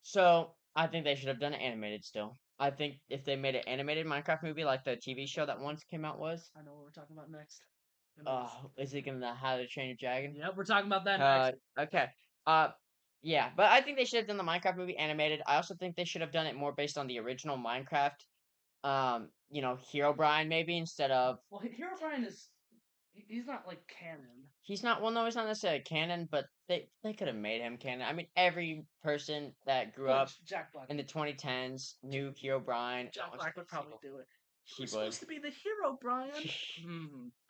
Speaker 1: So I think they should have done it animated still. I think if they made an animated Minecraft movie like the TV show that once came out was,
Speaker 2: I know what we're talking about next. Amazing.
Speaker 1: is it gonna How to Train Your Dragon?
Speaker 2: Yep, we're talking about that next.
Speaker 1: Okay. Uh, yeah, but I think they should have done the Minecraft movie animated. I also think they should have done it more based on the original Minecraft. Hero Brian maybe instead of
Speaker 2: Well, Hero Brian he's not like canon.
Speaker 1: he's not. Well, no, he's not necessarily canon, but they could have made him canon. I mean, every person that grew up
Speaker 2: Jack Black.
Speaker 1: in the 2010s knew Hero Brian.
Speaker 2: Jack Black would probably do it.
Speaker 1: He
Speaker 2: We're
Speaker 1: would.
Speaker 2: supposed to be the hero, Brian.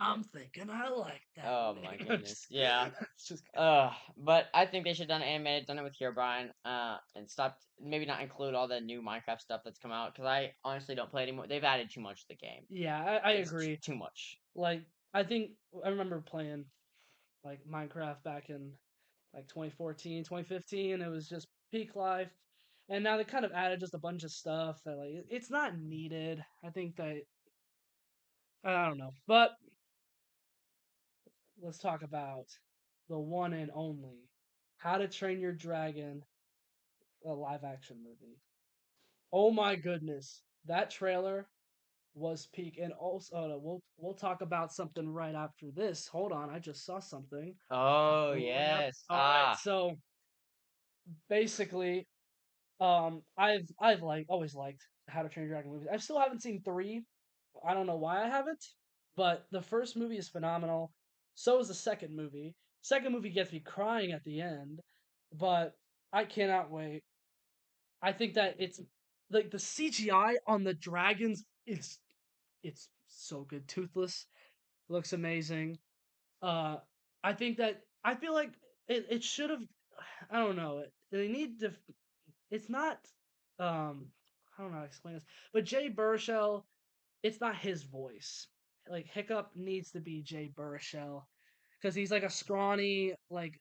Speaker 2: I'm thinking I like that.
Speaker 1: Oh my goodness. Yeah.
Speaker 2: It's just
Speaker 1: But I think they should have done animated, done it with Hero Brian, and stopped maybe not include all the new Minecraft stuff that's come out because I honestly don't play anymore. They've added too much to the game.
Speaker 2: yeah, I
Speaker 1: It's
Speaker 2: agree.
Speaker 1: too much.
Speaker 2: Like I remember playing like Minecraft back in like 2014, 2015. It was just peak life. And now they kind of added just a bunch of stuff that like it's not needed. I think that I don't know. But let's talk about the one and only How to Train Your Dragon, a live action movie. Oh my goodness. That trailer was peak. And also we'll talk about something right after this. Hold on, I just saw something.
Speaker 1: Oh
Speaker 2: Pulling up.
Speaker 1: yes.
Speaker 2: All right, so basically, I've like always liked How to Train Your Dragon movies. I still haven't seen 3. I don't know why I haven't, but the first movie is phenomenal. So is the second movie. Second movie gets me crying at the end, but I cannot wait. I think that it's like the CGI on the dragons is it's so good. Toothless looks amazing. Uh, I feel like it should have. I don't know. They need to. It's not. I don't know how to explain this, but Jay Baruchel, it's not his voice. Like Hiccup needs to be Jay Baruchel because he's like a scrawny, like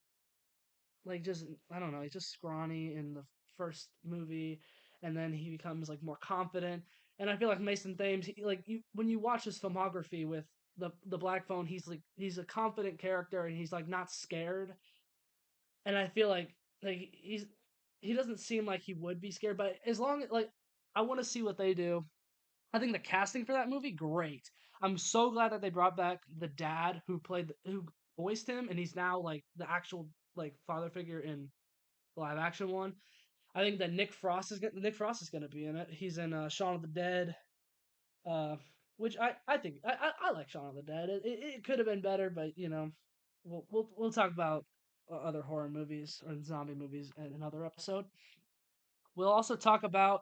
Speaker 2: just I don't know, he's just scrawny in the first movie, and then he becomes like more confident. And I feel like Mason Thames, when you watch his filmography with the Black Phone, he's a confident character and he's like not scared. And I feel like he doesn't seem like he would be scared, but as long like I want to see what they do. I think the casting for that movie great. I'm so glad that they brought back the dad who voiced him, and he's now like the actual like father figure in the live action one. I think that Nick Frost is gonna be in it. He's in Shaun of the Dead, uh, which I think I like Shaun of the Dead. It could have been better, but we'll talk about other horror movies or zombie movies in another episode. We'll also talk about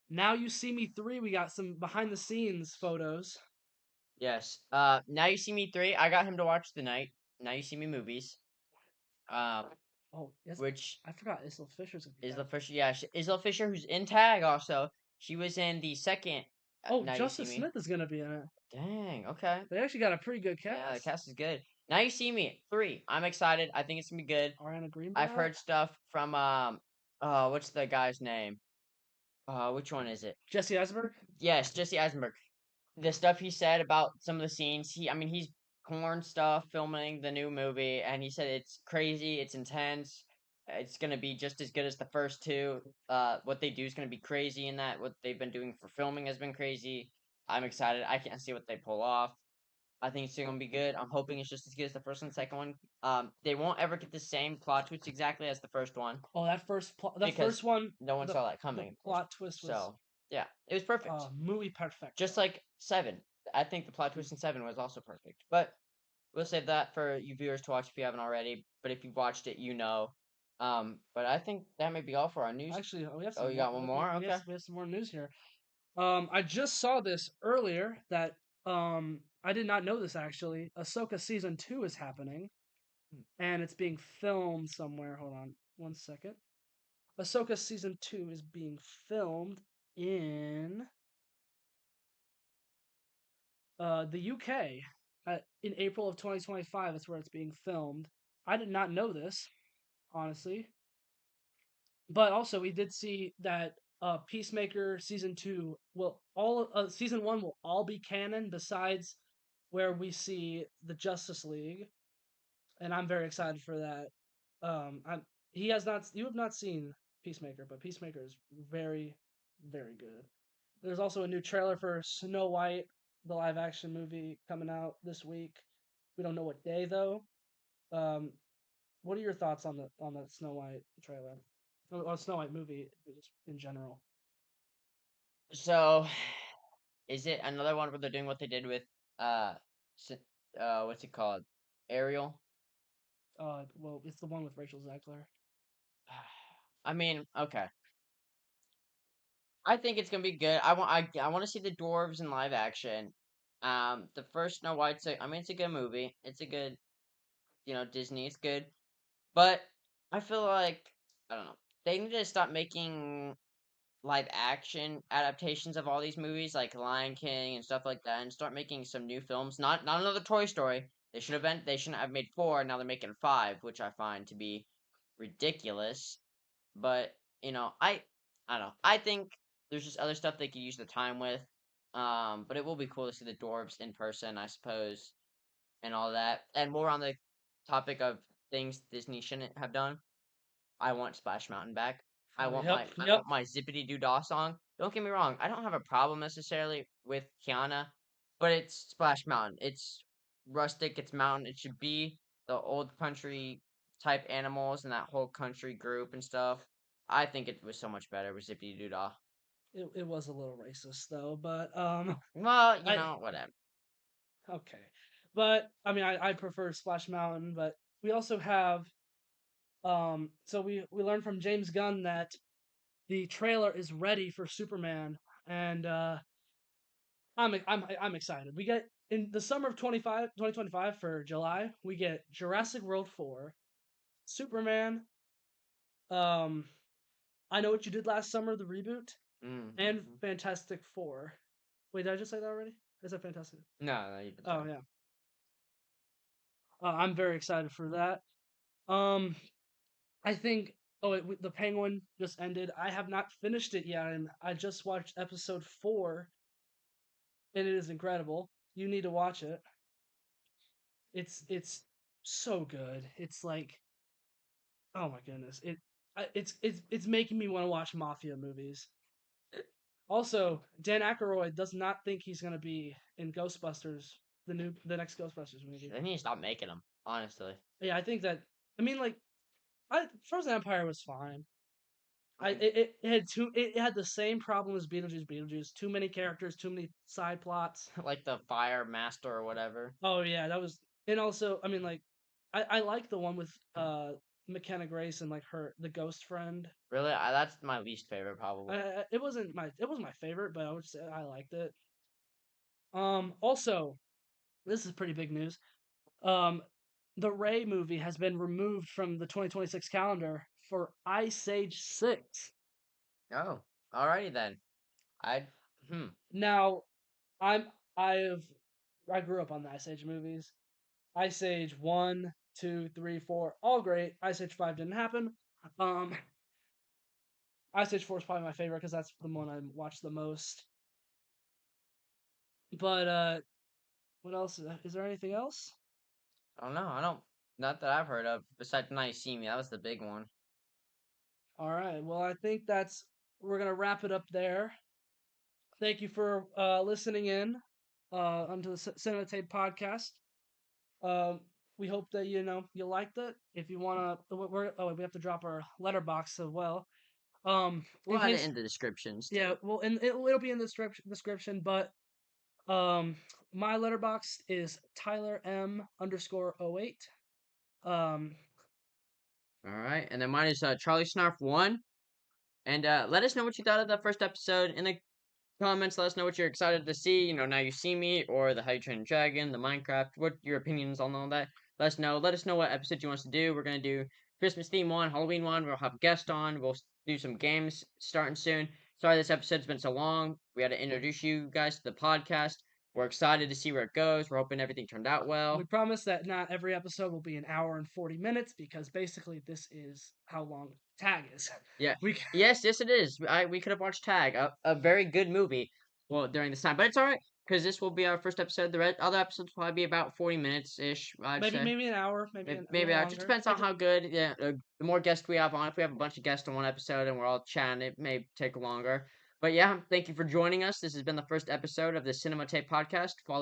Speaker 2: Now You See Me 3. We got some behind the scenes photos.
Speaker 1: Yes. Now You See Me 3. I got him to watch the night. Now You See Me movies. Um,
Speaker 2: Oh, yes.
Speaker 1: which
Speaker 2: I forgot Isla Fisher's gonna be
Speaker 1: Isla
Speaker 2: back.
Speaker 1: Fisher. Yeah, Isla Fisher, who's in Tag also. She was in the second.
Speaker 2: Oh,
Speaker 1: Now You See
Speaker 2: Justice
Speaker 1: Me.
Speaker 2: Smith is gonna be in it.
Speaker 1: Dang. Okay.
Speaker 2: They actually got a pretty good
Speaker 1: Yeah, the
Speaker 2: cast.
Speaker 1: cast is good. Now You See Me 3. I'm excited. I think it's gonna be good.
Speaker 2: Ariana
Speaker 1: I've
Speaker 2: Greenblatt.
Speaker 1: heard stuff from what's the guy's name? Which one is it?
Speaker 2: Jesse Eisenberg.
Speaker 1: Yes, Jesse Eisenberg. The stuff he said about some of the scenes, I mean, he's corn stuff filming the new movie, and he said it's crazy, it's intense, it's gonna be just as good as the first two. What they do is gonna be crazy in that. What they've been doing for filming has been crazy. I'm excited. I can't see what they pull off. I think it's gonna be good. I'm hoping it's just as good as the first and second one. They won't ever get the same plot twist exactly as the first one
Speaker 2: Oh, that
Speaker 1: because
Speaker 2: first one,
Speaker 1: no one
Speaker 2: the
Speaker 1: saw that
Speaker 2: the
Speaker 1: coming, of course.
Speaker 2: plot twist was
Speaker 1: So yeah, it was perfect.
Speaker 2: muy perfecto.
Speaker 1: Just like Seven. I think the plot twist in Seven was also perfect. But we'll save that for you viewers to watch if you haven't already. But if you've watched it, you know. But I think that may be all for our news.
Speaker 2: Actually, we have
Speaker 1: Oh,
Speaker 2: some
Speaker 1: you
Speaker 2: more.
Speaker 1: got one more? Okay.
Speaker 2: We have some more news here. I just saw this earlier that I did not know this actually. Ahsoka season 2 is happening and it's being filmed somewhere. Hold on one second. Ahsoka season 2 is being filmed in the UK in April of 2025. That's where it's being filmed. I did not know this, honestly. But also, we did see that Peacemaker season 2 will all season 1 will all be canon besides where we see the Justice League, and I'm very excited for that. I'm he has not you have not seen Peacemaker, but Peacemaker is very very good. There's also a new trailer for Snow White, the live action movie coming out this week. We don't know what day though. Um, what are your thoughts on the Snow White trailer? Or Snow White movie just in general?
Speaker 1: So, is it another one where they're doing what they did with uh, what's it called? Ariel.
Speaker 2: Well, it's the one with Rachel Zegler.
Speaker 1: I mean, okay. I think it's gonna be good. I want to see the dwarves in live action. The first Snow White's I mean, it's a good movie. It's a good, Disney. It's good, but I feel like I don't know. They need to stop making live action adaptations of all these movies, like Lion King and stuff like that, and start making some new films. Not another Toy Story. They shouldn't have made four. Now they're making five, which I find to be ridiculous. But I don't know. I think there's just other stuff they could use the time with. But it will be cool to see the dwarves in person, I suppose, and all that. And more on the topic of things Disney shouldn't have done. I want Splash Mountain back.
Speaker 2: Oh,
Speaker 1: I
Speaker 2: yep.
Speaker 1: want my Zippity Doo Dah song. Don't get me wrong, I don't have a problem necessarily with Kiana, but it's Splash Mountain. It's rustic, it's mountain. It should be the old country type animals and that whole country group and stuff. I think it was so much better with Zippity Doo Dah.
Speaker 2: It was a little racist though, but
Speaker 1: Well,
Speaker 2: I
Speaker 1: whatever.
Speaker 2: okay, but I mean I prefer Splash Mountain, but we also have so we learned from James Gunn that the trailer is ready for Superman, and I'm excited. We get in the summer of 2025 for July. We get Jurassic World 4, Superman, um, I Know What You Did Last Summer, the reboot, and
Speaker 1: Mm-hmm.
Speaker 2: Fantastic Four. Wait, did I just say that already? Is that Fantastic?
Speaker 1: No, no, you've been
Speaker 2: Oh
Speaker 1: saying.
Speaker 2: yeah, I'm very excited for that. Um, I think. Oh, the Penguin just ended. I have not finished it yet, and I just watched episode 4, and it is incredible. You need to watch it. It's so good. It's like, oh my goodness, it's making me want to watch mafia movies. Also, Dan Aykroyd does not think he's gonna be in Ghostbusters, the next Ghostbusters movie.
Speaker 1: They need to stop making them, honestly.
Speaker 2: Yeah, I think that. I mean, like, Frozen Empire was fine.
Speaker 1: Okay.
Speaker 2: It had it had the same problem as Beetlejuice. Too many characters, too many side plots.
Speaker 1: Like the Fire Master or whatever.
Speaker 2: Oh yeah, that was. And also, I mean, like, I like the one with McKenna Grace and like the ghost friend.
Speaker 1: Really, that's my least favorite, probably.
Speaker 2: It was my favorite, but I would say I liked it. Also, this is pretty big news. Um, the Ray movie has been removed from the 2026 calendar for Ice Age 6.
Speaker 1: Oh, alrighty then. I hmm.
Speaker 2: Now, I'm I've I grew up on the Ice Age movies. Ice Age 1, 2, 3, 4, all great. Ice Age 5 didn't happen. Um Ice Age 4 is probably my favorite because that's the one I watch the most. But what else? Is there anything else?
Speaker 1: I don't know. I don't. Not that I've heard of. Besides Now You See Me, that was the big one.
Speaker 2: All right. Well, I think that's we're gonna wrap it up there. Thank you for listening in onto the Cinema Tape podcast. Um, we hope that you liked it. If you wanna, we have to drop our letterbox as well.
Speaker 1: We'll
Speaker 2: In
Speaker 1: add it
Speaker 2: case,
Speaker 1: in the descriptions.
Speaker 2: yeah, well, and it'll be in the description. But um, my letterbox is Tyler M underscore 08. Um,
Speaker 1: All right, and then mine is Charlie Snarf 1. And let us know what you thought of the first episode in the comments. Let us know what you're excited to see. Now you see me, or the How You Train Your Dragon, the Minecraft. What your opinions on all that? Let us know. Let us know what episode you want us to do. We're gonna do Christmas theme one, Halloween one. We'll have a guest on. We'll do some games starting soon. Sorry this episode's been so long. We had to introduce you guys to the podcast. We're excited to see where it goes. We're hoping everything turned out
Speaker 2: we
Speaker 1: well.
Speaker 2: promise that not every episode will be an hour and 40 minutes because basically this is how long Tag is.
Speaker 1: Yeah.
Speaker 2: We
Speaker 1: Yes, it is. We could have watched Tag, a very good movie. Well, during this time, but it's all right because this will be our first episode. The other episodes will probably be about 40 minutes ish. I'd say
Speaker 2: maybe an hour, maybe a
Speaker 1: maybe
Speaker 2: little
Speaker 1: it just
Speaker 2: longer.
Speaker 1: depends on how good. Yeah, the more guests we have on. If we have a bunch of guests on one episode and we're all chatting, it may take longer. But yeah, thank you for joining us. This has been the first episode of the Cinema Tape podcast. Follow